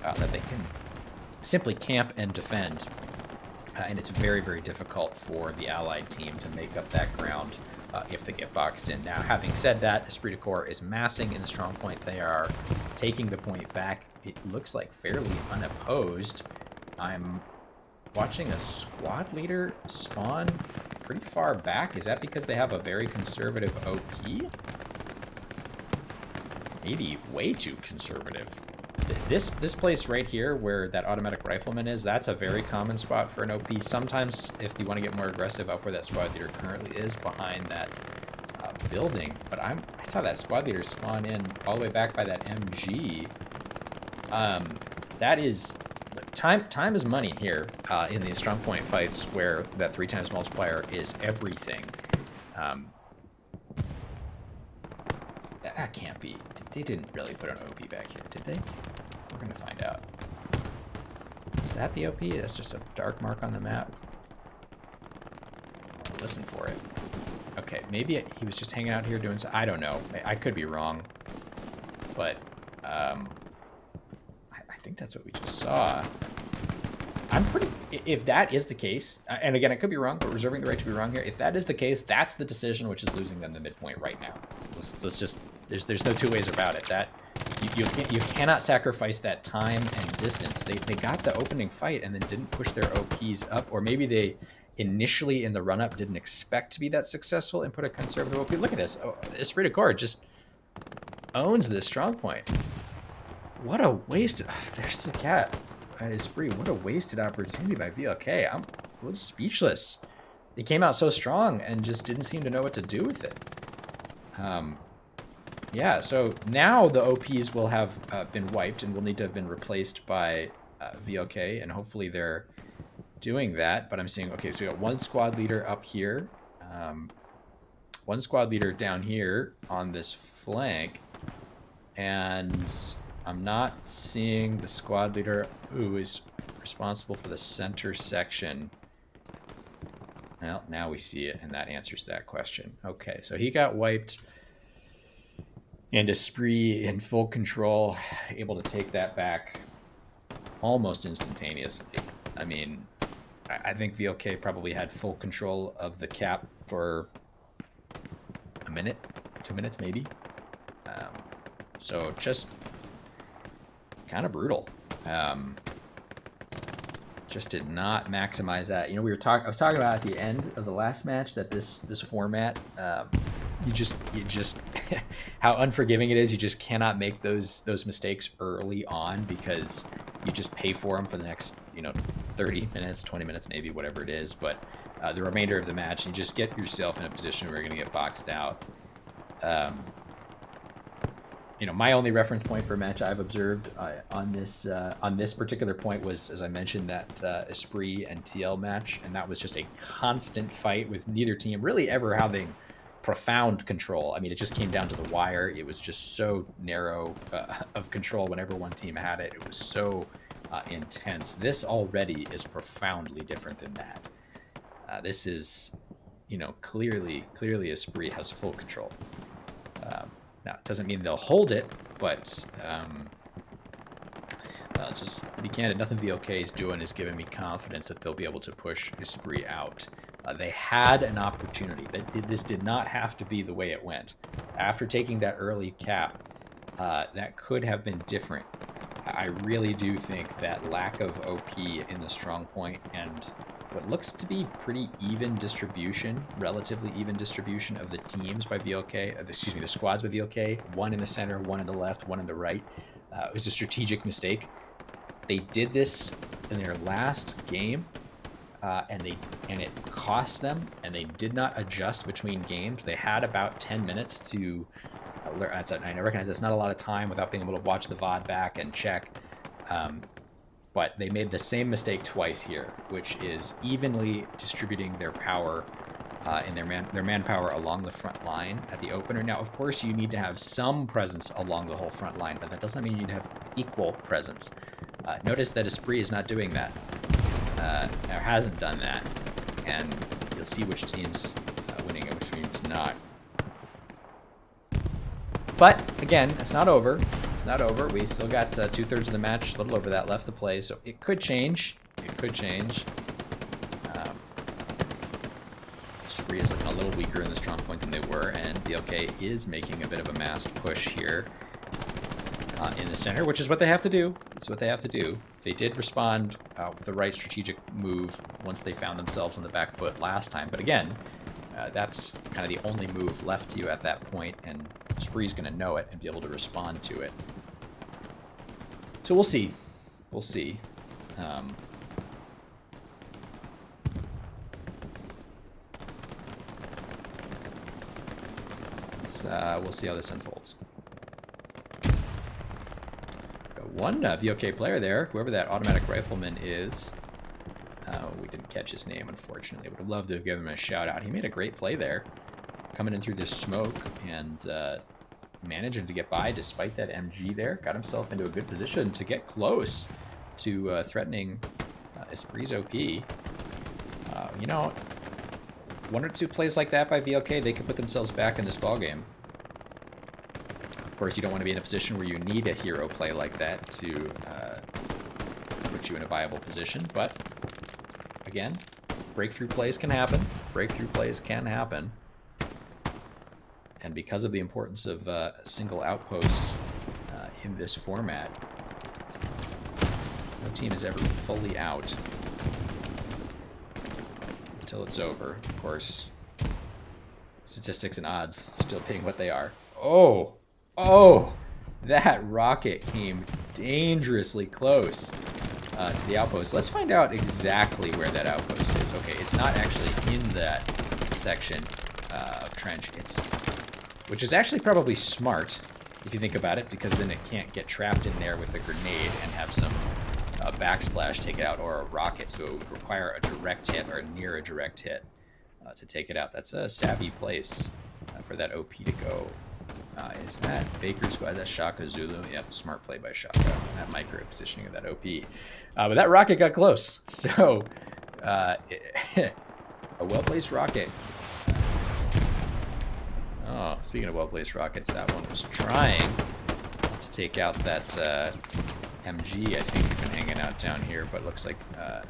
that they can simply camp and defend. And it's very, very difficult for the Allied team to make up that ground if they get boxed in. Now, having said that, Esprit de Corps is massing in the strong point. They are taking the point back. It looks like fairly unopposed. I'm watching a squad leader spawn pretty far back. Is that because they have a very conservative OP? Maybe way too conservative. This place right here where that automatic rifleman is, that's a very common spot for an OP. Sometimes if you want to get more aggressive, up where that squad leader currently is behind that building. But I saw that squad leader spawn in all the way back by that MG. That is time is money here in these strong point fights where that 3x multiplier is everything. That can't be. They didn't really put an OP back here, did they? We're gonna find out. Is that the OP? That's just a dark mark on the map. Listen for it. Okay, maybe he was just hanging out here doing so. I don't know. I could be wrong, but I think that's what we just saw. I'm pretty. If that is the case, and again, I could be wrong, but reserving the right to be wrong here. If that is the case, that's the decision which is losing them the midpoint right now. Let's just. There's no two ways about it. That you cannot sacrifice that time and distance. They got the opening fight and then didn't push their OPs up, or maybe they initially in the run up didn't expect to be that successful and put a conservative OP. Look at this. Oh, Esprit de Corps just owns this strong point. What a waste. There's the cat. Esprit, what a wasted opportunity by VLK. I'm a little speechless. They came out so strong and just didn't seem to know what to do with it. Yeah, so now the OPs will have been wiped and will need to have been replaced by VLK, and hopefully they're doing that. But I'm seeing, okay, so we got one squad leader up here, one squad leader down here on this flank, and I'm not seeing the squad leader who is responsible for the center section. Well, now we see it, and that answers that question. Okay, so he got wiped. And Esprit in full control, able to take that back almost instantaneously. I mean, I think VLK probably had full control of the cap for a minute, 2 minutes maybe. So just kind of brutal. Just did not maximize that. You know, I was talking about at the end of the last match that this format, you just how unforgiving it is. You just cannot make those mistakes early on because you just pay for them for the next 30 minutes, 20 minutes, maybe whatever it is. But the remainder of the match, you just get yourself in a position where you're going to get boxed out. My only reference point for a match I've observed on this particular point was, as I mentioned, that Esprit and TL match, and that was just a constant fight with neither team really ever having profound control. I mean, it just came down to the wire. It was just so narrow of control whenever one team had it. It was so intense. This already is profoundly different than that. This is, clearly Esprit has full control. Now, it doesn't mean they'll hold it, but just to be candid, nothing VLK is doing is giving me confidence that they'll be able to push Esprit out. They had an opportunity. This did not have to be the way it went. After taking that early cap, that could have been different. I really do think that lack of OP in the strong point and what looks to be pretty even distribution, relatively even distribution of the teams by VLK, the squads by VLK, one in the center, one in the left, one in the right, was a strategic mistake. They did this in their last game, and it cost them, and they did not adjust between games. They had about 10 minutes to learn. I recognize that's not a lot of time without being able to watch the VOD back and check. But they made the same mistake twice here, which is evenly distributing their power and their manpower along the front line at the opener. Now, of course, you need to have some presence along the whole front line, but that doesn't mean you need to have equal presence. Notice that Esprit is not doing that, or hasn't done that, and you'll see which team's winning and which team's not. But again, it's not over. Not over. We still got 2/3 of the match, a little over that left to play, so it could change. It could change. Esprit is looking a little weaker in the strong point than they were, and VLK is making a bit of a massed push here in the center, which is what they have to do. It's what they have to do. They did respond with the right strategic move once they found themselves on the back foot last time. But again, that's kind of the only move left to you at that point, and Spree's going to know it and be able to respond to it. So we'll see. We'll see. We'll see how this unfolds. Got one VLK player there, whoever that automatic rifleman is. We didn't catch his name, unfortunately. Would have loved to have given him a shout out. He made a great play there, coming in through this smoke and managing to get by despite that MG there. Got himself into a good position to get close to threatening Esprit's OP. You know, one or two plays like that by VLK, they could put themselves back in this ballgame. Of course, you don't want to be in a position where you need a hero play like that to put you in a viable position, but again, breakthrough plays can happen. Breakthrough plays can happen. And because of the importance of single outposts in this format, no team is ever fully out until it's over. Of course, statistics and odds still being what they are. Oh, that rocket came dangerously close to the outpost. Let's find out exactly where that outpost is. Okay, it's not actually in that section of trench. Which is actually probably smart if you think about it, because then it can't get trapped in there with a grenade and have some backsplash take it out, or a rocket. So it would require a direct hit or near a direct hit to take it out. That's a savvy place for that OP to go. Is that Baker's squad? That's Shaka Zulu. Yep, smart play by Shaka. That micro positioning of that OP. But that rocket got close. So a well-placed rocket. Oh, speaking of well-placed rockets, that one was trying to take out that MG. I think we've been hanging out down here, but it looks like that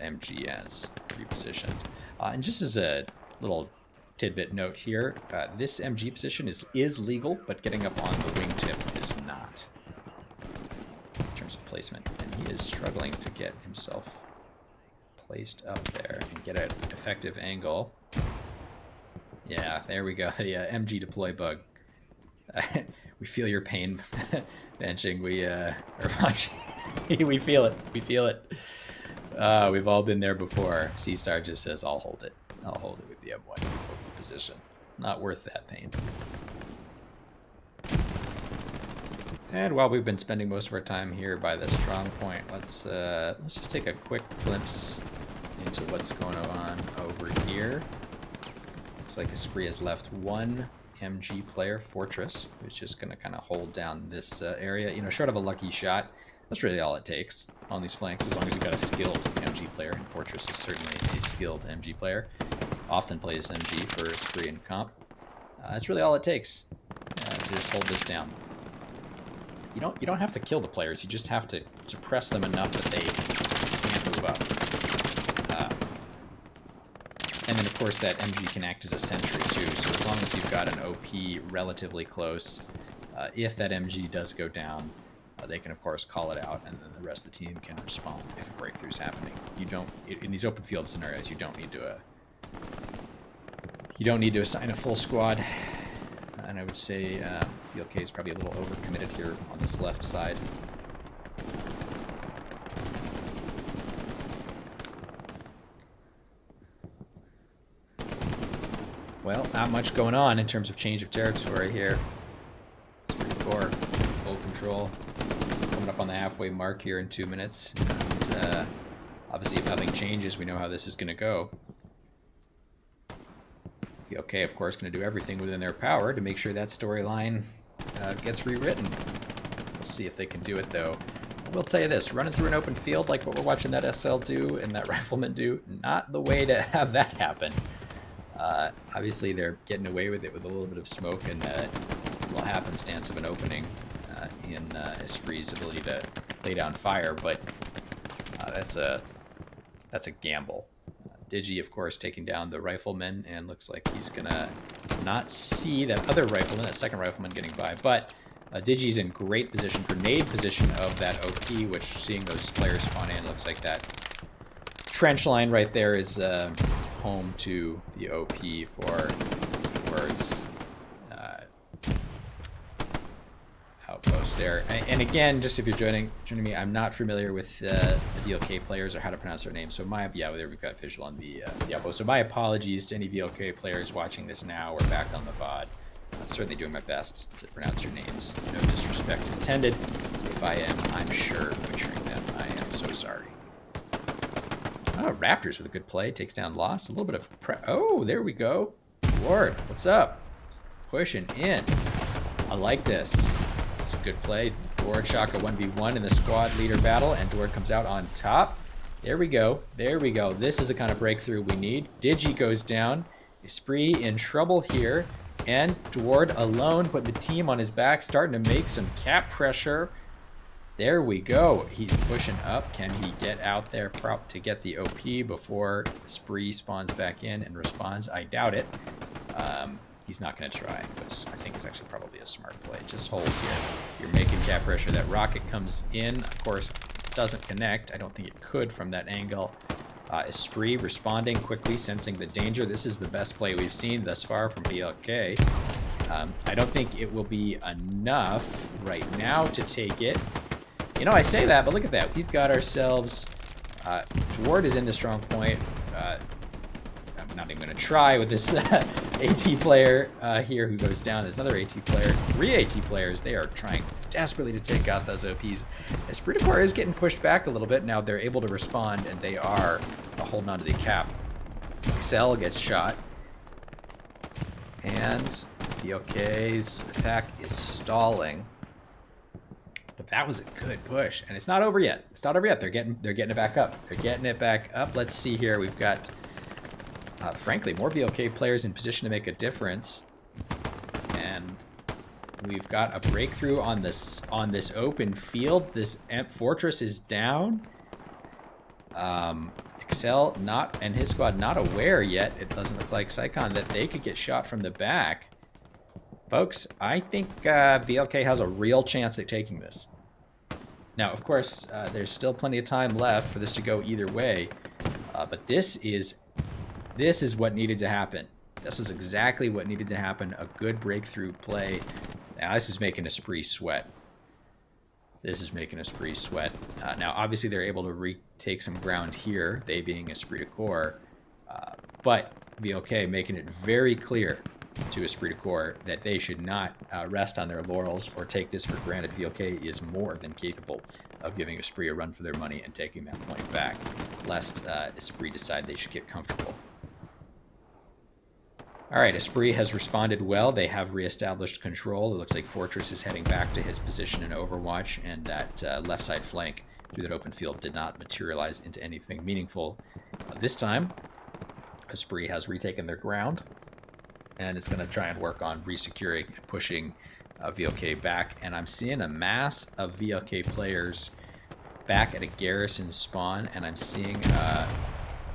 MG has repositioned. And just as a little tidbit note here, this MG position is legal, but getting up on the wingtip is not, in terms of placement. And he is struggling to get himself placed up there and get an effective angle. Yeah, there we go. The MG deploy bug. We feel your pain, benching. We feel it. We feel it. We've all been there before. C-Star just says, "I'll hold it. I'll hold it with the M1 position. Not worth that pain." And while we've been spending most of our time here by the strong point, let's just take a quick glimpse into what's going on over here. Looks like Esprit has left one MG player, Fortress, who's just going to kind of hold down this area. You know, short of a lucky shot, that's really all it takes on these flanks, as long as you've got a skilled MG player, and Fortress is certainly a skilled MG player. Often plays MG for Esprit and comp. That's really all it takes to just hold this down. You don't have to kill the players, you just have to suppress them enough that they can't move up. And then, of course, that MG can act as a sentry, too. So as long as you've got an OP relatively close, if that MG does go down, they can, of course, call it out, and then the rest of the team can respond if a breakthrough's happening. You don't, in these open field scenarios, you don't need to assign a full squad. And I would say VLK is probably a little overcommitted here on this left side. Well, not much going on in terms of change of territory here. Core, full control. Coming up on the halfway mark here in 2 minutes. And obviously, if nothing changes, we know how this is going to go. VLK, of course, going to do everything within their power to make sure that storyline gets rewritten. We'll see if they can do it, though. I will tell you this, running through an open field like what we're watching that SL do and that Rifleman do, not the way to have that happen. Obviously, they're getting away with it with a little bit of smoke and little happenstance of an opening in Esprit's ability to lay down fire, but that's a gamble. Digi, of course, taking down the rifleman, and looks like he's gonna not see that other rifleman, that second rifleman, getting by. But Digi's in great position, grenade position of that OP, which, seeing those players spawn in, looks like that trench line right there is home to the OP for Word's outpost there. And again, just if you're joining me, I'm not familiar with the VLK players or how to pronounce their names. So there we've got visual on the outpost. So my apologies to any VLK players watching this now or back on the VOD. I'm certainly doing my best to pronounce your names. No disrespect intended. If I am, I'm sure, butchering them. I am so sorry. Oh, Raptors with a good play. Takes down Lost. A little bit of oh, there we go. Ward, what's up? Pushing in. I like this. It's a good play. Dward Shaka 1v1 in the squad leader battle, and Dward comes out on top. There we go. There we go. This is the kind of breakthrough we need. Digi goes down. Esprit in trouble here. And Dward alone, putting the team on his back, starting to make some cap pressure. There we go. He's pushing up. Can he get out there to get the OP before Spree spawns back in and responds? I doubt it. He's not going to try, but I think it's actually probably a smart play. Just hold here. You're making cap pressure. That rocket comes in. Of course, doesn't connect. I don't think it could from that angle. Esprit responding quickly, sensing the danger. This is the best play we've seen thus far from VLK. I don't think it will be enough right now to take it. You know, I say that, but look at that. We've got ourselves... Dward is in the strong point. I'm not even going to try with this AT player here who goes down. There's another AT player. 3 AT players. They are trying desperately to take out those OPs. Esprit de Corps is getting pushed back a little bit. Now they're able to respond, and they are holding on to the cap. Excel gets shot. And VLK's attack is stalling. But that was a good push, and it's not over yet. It's not over yet. They're getting it back up. They're getting it back up. Let's see here. We've got, frankly, more VLK players in position to make a difference, and we've got a breakthrough on this open field. This Amp Fortress is down. Excel and his squad not aware yet. It doesn't look like Sycon that they could get shot from the back. Folks, I think VLK has a real chance at taking this. Now, of course, there's still plenty of time left for this to go either way, but this is what needed to happen. This is exactly what needed to happen. A good breakthrough play. Now, this is making Esprit sweat. This is making Esprit sweat. Now, obviously, they're able to retake some ground here, they being Esprit de Corps, but VLK making it very clear to Esprit de Corps that they should not rest on their laurels or take this for granted. VLK is more than capable of giving Esprit a run for their money and taking that point back, lest Esprit decide they should get comfortable. All right, Esprit has responded well. They have reestablished control. It looks like Fortress is heading back to his position in Overwatch, and that left side flank through that open field did not materialize into anything meaningful. This time, Esprit has retaken their ground, and it's going to try and work on resecuring and pushing VLK back. And I'm seeing a mass of VLK players back at a garrison spawn, and I'm seeing,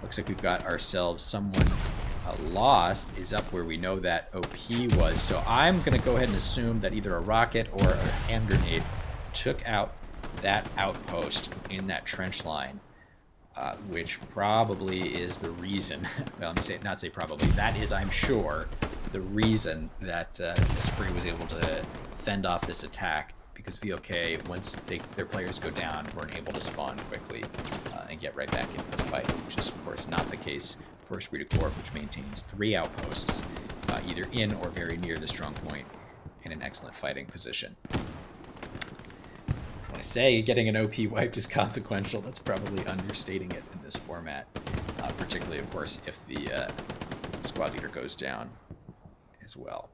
looks like we've got ourselves someone Lost is up where we know that OP was. So I'm going to go ahead and assume that either a rocket or a hand grenade took out that outpost in that trench line. Which probably is the reason, well, let me not say probably, that is, I'm sure, the reason that Esprit was able to fend off this attack, because VLK, once their players go down, weren't able to spawn quickly and get right back into the fight, which is, of course, not the case for Esprit de Corps, which maintains 3 outposts, either in or very near the strong point, in an excellent fighting position. When I say getting an OP wiped is consequential, that's probably understating it in this format, particularly, of course, if the squad leader goes down as well.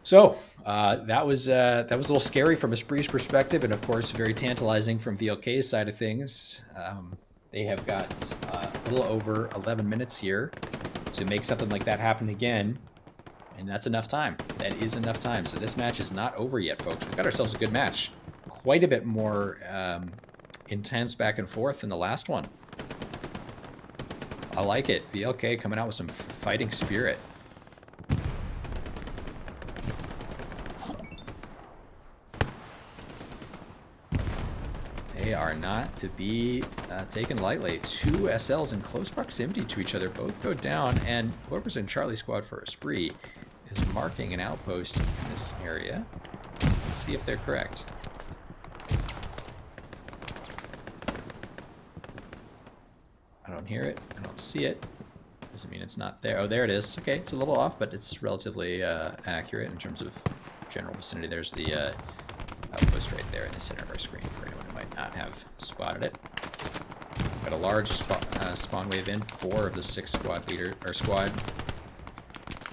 So that was a little scary from Esprit's perspective, and of course very tantalizing from VLK's side of things. They have got a little over 11 minutes here to make something like that happen again, and that's enough time. That is enough time. So this match is not over yet, folks. We've got ourselves a good match. Quite a bit more intense back and forth than the last one. I like it. VLK coming out with some fighting spirit. They are not to be taken lightly. 2 SLs in close proximity to each other both go down, and whoever's in Charlie squad for Esprit is marking an outpost in this area. Let's see if they're correct. I don't hear it. I don't see it. Doesn't mean it's not there. Oh, there it is. Okay, it's a little off, but it's relatively accurate in terms of general vicinity. There's the outpost right there in the center of our screen for anyone who might not have spotted it. Got a large spawn wave in. 4 of the 6 squad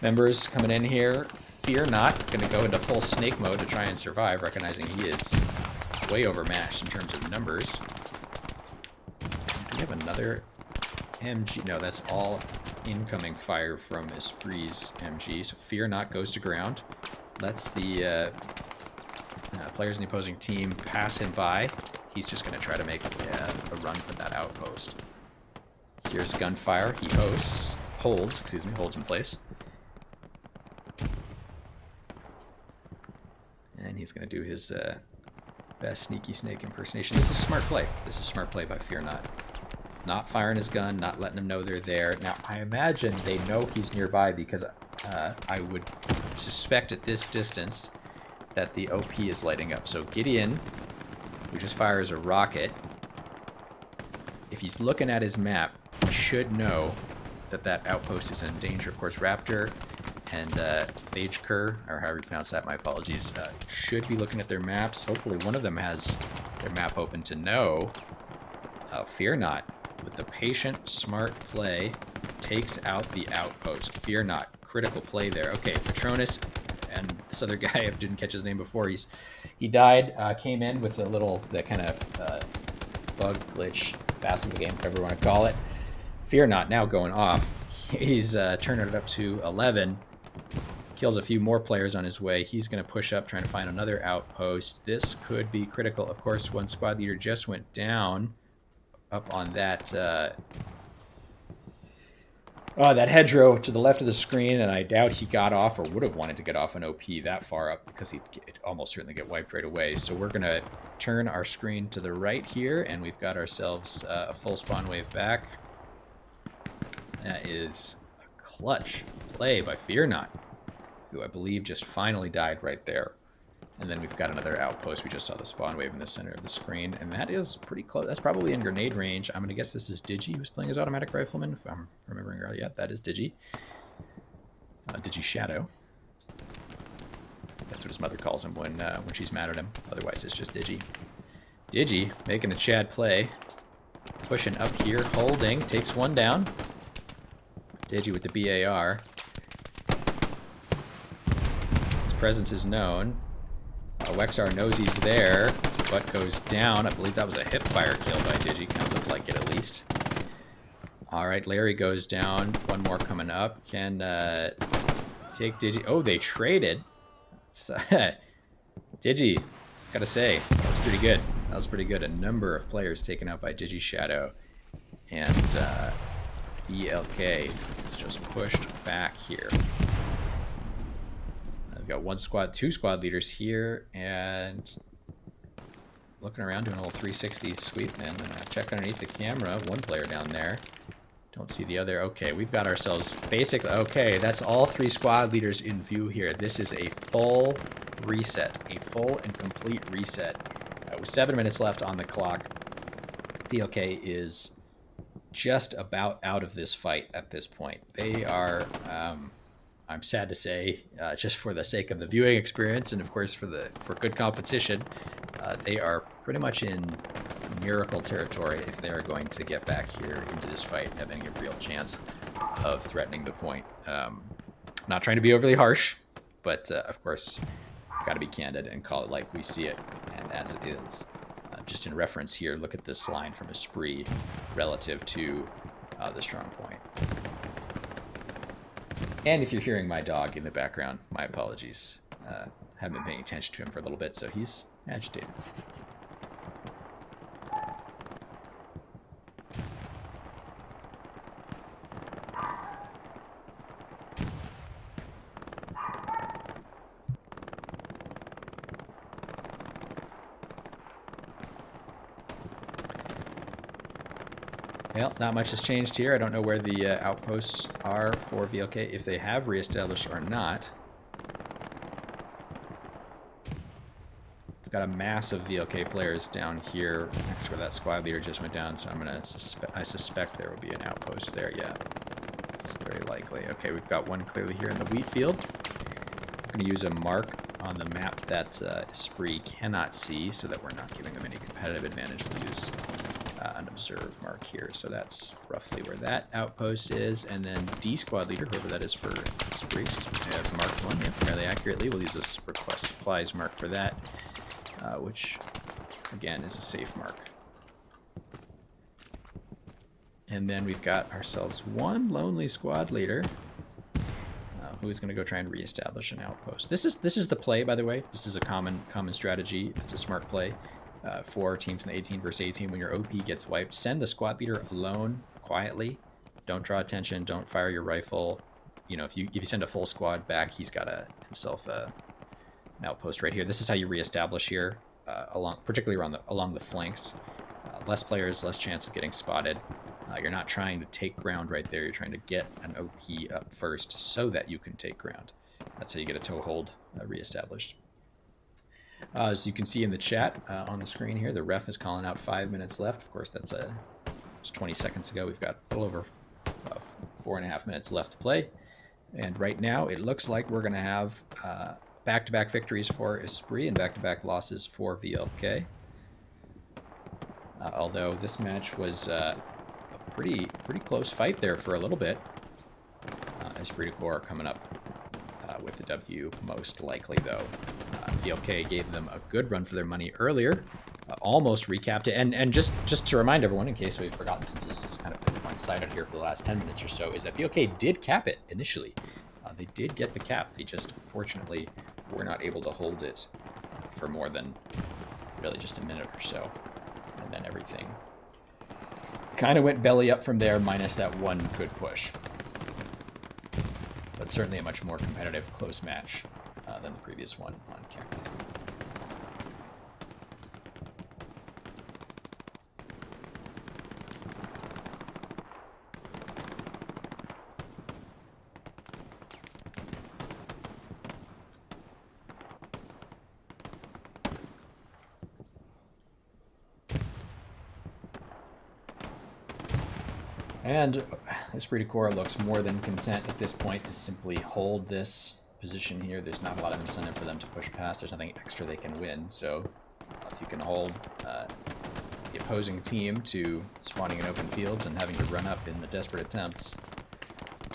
members coming in here. Fear not. Going to go into full snake mode to try and survive, recognizing he is way overmatched in terms of numbers. Do we have another MG? No, that's all incoming fire from Esprit's MG. So Fear not goes to ground. Lets the players in the opposing team pass him by. He's just going to try to make a run for that outpost. Here's gunfire. He holds in place. And he's going to do his best sneaky snake impersonation. This is smart play. This is smart play by Fear not. Not firing his gun, not letting them know they're there. Now, I imagine they know he's nearby because I would suspect at this distance that the OP is lighting up. So Gideon, who just fires a rocket, if he's looking at his map, he should know that that outpost is in danger. Of course, Raptor and Vageker, or however you pronounce that, my apologies, should be looking at their maps. Hopefully one of them has their map open to know. Fear not, with the patient, smart play, takes out the outpost. Fear not. Critical play there. Okay, Patronus and this other guy, I didn't catch his name before. He died, came in with that kind of bug glitch, fasting the game, whatever you want to call it. Fear not now going off. He's turning it up to 11. Kills a few more players on his way. He's going to push up, trying to find another outpost. This could be critical. Of course, one squad leader just went down up on that that hedgerow to the left of the screen, and I doubt he got off or would have wanted to get off an OP that far up because he'd almost certainly get wiped right away. So we're going to turn our screen to the right here, and we've got ourselves a full spawn wave back. That is a clutch play by Fear not, who I believe just finally died right there. And then we've got another outpost. We just saw the spawn wave in the center of the screen, and that is pretty close. That's probably in grenade range. I'm going to guess this is Digi who's playing his automatic rifleman, if I'm remembering right. Yeah, that is Digi. Digi Shadow. That's what his mother calls him when she's mad at him. Otherwise, it's just Digi. Digi making a Chad play. Pushing up here, holding. Takes one down. Digi with the BAR. His presence is known. Wexar knows he's there, but goes down. I believe that was a hip fire kill by Digi. Kind of looked like it at least. All right, Larry goes down. One more coming up. Can take Digi. Oh, they traded. Digi, gotta say, that was pretty good. That was pretty good. A number of players taken out by Digi Shadow. And VLK is just pushed back here. We've got 2 squad leaders here, and looking around, doing a little 360 sweep, and check underneath the camera. One player down there. Don't see the other. Okay, we've got ourselves basically... Okay, that's all 3 squad leaders in view here. This is a full reset. A full and complete reset. With 7 minutes left on the clock, VLK is just about out of this fight at this point. They are... I'm sad to say, just for the sake of the viewing experience and of course for good competition, they are pretty much in miracle territory if they are going to get back here into this fight, having a real chance of threatening the point. Not trying to be overly harsh, but of course, got to be candid and call it like we see it and as it is. Just in reference here, look at this line from Esprit relative to the strong point. And if you're hearing my dog in the background, my apologies. Haven't been paying attention to him for a little bit, so he's agitated. Well, not much has changed here. I don't know where the outposts are for VLK, if they have reestablished or not. We've got a mass of VLK players down here next to where that squad leader just went down, so I suspect there will be an outpost there. Yeah, it's very likely. Okay, we've got one clearly here in the wheat field. I'm going to use a mark on the map that Esprit cannot see, so that we're not giving them any competitive advantage. We'll use an observe mark here, so that's roughly where that outpost is. And then D squad leader, whoever that is for Esprit, I have marked one, yeah, fairly accurately. We'll use this request supplies mark for that. Which, again, is a safe mark. And then we've got ourselves one lonely squad leader who's going to go try and reestablish an outpost. This is the play, by the way. This is a common strategy. It's a smart play for teams in the 18 versus 18. When your OP gets wiped, send the squad leader alone, quietly. Don't draw attention. Don't fire your rifle. You know, if you send a full squad back, he's got himself an outpost right here. This is how you reestablish here, particularly along the flanks. Less players, less chance of getting spotted. You're not trying to take ground right there. You're trying to get an OP up first so that you can take ground. That's how you get a toehold reestablished. As you can see in the chat on the screen here, the ref is calling out 5 minutes left. Of course, that's just 20 seconds ago. We've got a little over 4.5 minutes left to play. And right now, it looks like we're going to have back-to-back victories for Esprit and back-to-back losses for VLK. Although this match was a pretty close fight there for a little bit. Esprit de Corps coming up with the W most likely, though. VLK gave them a good run for their money earlier, almost recapped it. And just to remind everyone, in case we've forgotten, since this is kind of one-sided here for the last 10 minutes or so, is that VLK did cap it initially. They did get the cap. They just, unfortunately, were not able to hold it for more than really just a minute or so. And then everything kind of went belly up from there, minus that one good push. But certainly a much more competitive, close match than the previous one on Carrington. And Esprit de Corps looks more than content at this point to simply hold this position here. There's not a lot of incentive for them to push past. There's nothing extra they can win. So if you can hold the opposing team to spawning in open fields and having to run up in the desperate attempts,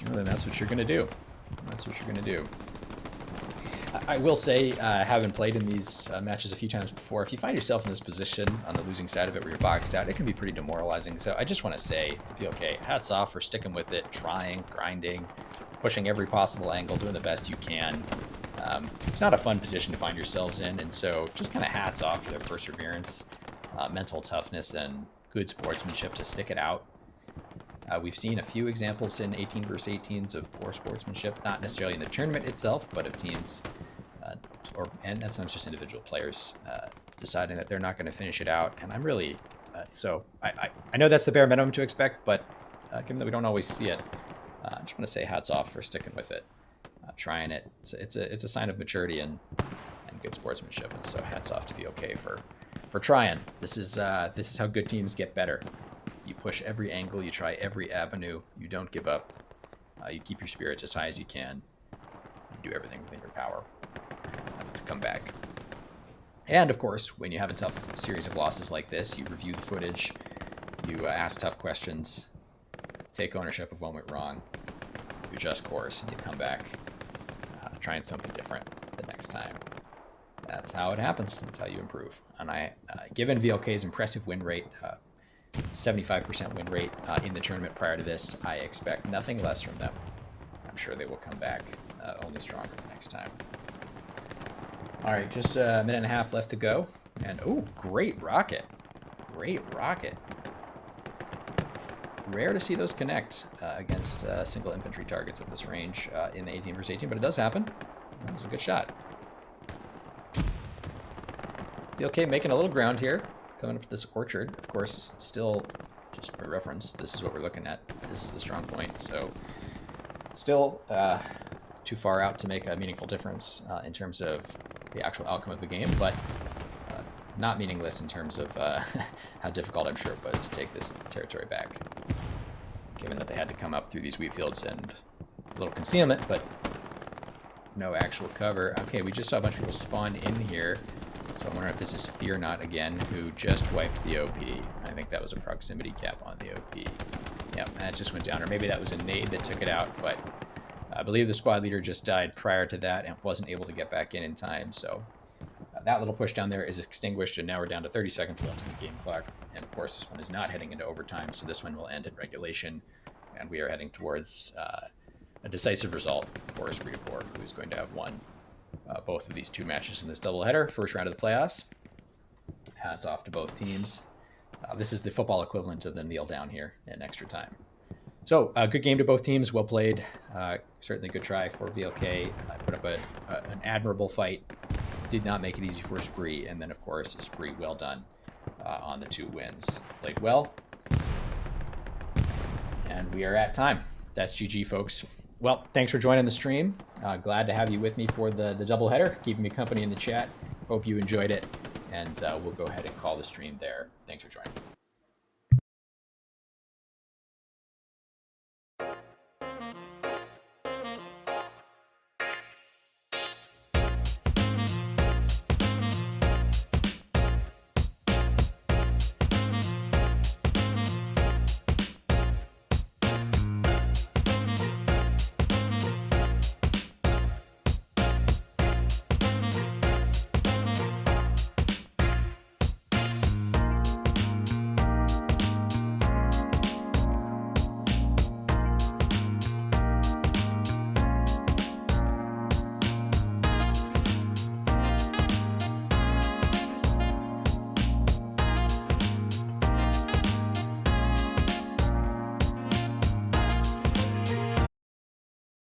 well, then that's what you're going to do. That's what you're going to do. I will say, having played in these matches a few times before, if you find yourself in this position on the losing side of it where you're boxed out, it can be pretty demoralizing. So I just want to say, VLK, hats off for sticking with it, trying, grinding, pushing every possible angle, doing the best you can. It's not a fun position to find yourselves in, and so just kind of hats off for their perseverance, mental toughness, and good sportsmanship to stick it out. We've seen a few examples in 18 versus 18s of poor sportsmanship, not necessarily in the tournament itself, but of teams, and sometimes just individual players deciding that they're not going to finish it out. And I'm really, so I know that's the bare minimum to expect, but given that we don't always see it, I just want to say hats off for sticking with it, trying it. It's a sign of maturity and good sportsmanship, and so hats off to VLK for trying. This is how good teams get better. You push every angle, you try every avenue, you don't give up, you keep your spirits as high as you can, you do everything within your power to come back. And of course, when you have a tough series of losses like this, you review the footage, you ask tough questions, take ownership of what went wrong, you adjust course, and you come back trying something different the next time. That's how it happens. That's how you improve. And given VLK's impressive win rate, 75% win rate in the tournament prior to this, I expect nothing less from them. I'm sure they will come back only stronger the next time. All right, just a minute and a half left to go. And, oh, great rocket. Great rocket. Rare to see those connect against single infantry targets at this range in the 18 versus 18, but it does happen. That was a good shot. VLK making a little ground here, coming up to this orchard. Of course, still just for reference, this is what we're looking at. This is the strong point. So still too far out to make a meaningful difference in terms of the actual outcome of the game, but not meaningless in terms of how difficult I'm sure it was to take this territory back, given that they had to come up through these wheat fields and a little concealment, but no actual cover. Okay, we just saw a bunch of people spawn in here, so I'm wondering if this is Fear Not again, who just wiped the OP. I think that was a proximity cap on the OP. Yep, that just went down, or maybe that was a nade that took it out, but I believe the squad leader just died prior to that and wasn't able to get back in time, so that little push down there is extinguished, and now we're down to 30 seconds left in the game clock. And of course, this one is not heading into overtime, so this one will end in regulation, and we are heading towards a decisive result for Esprit de Corps, who is going to have won both of these two matches in this doubleheader, first round of the playoffs. Hats off to both teams. This is the football equivalent of the kneel down here in extra time. So, good game to both teams, well played. Certainly good try for VLK. Put up an admirable fight. Did not make it easy for Esprit, and then of course Esprit, well done on the 2 wins. Played well, and we are at time. That's GG, folks. Well, thanks for joining the stream. Glad to have you with me for the doubleheader, keeping me company in the chat. Hope you enjoyed it, and we'll go ahead and call the stream there. Thanks for joining.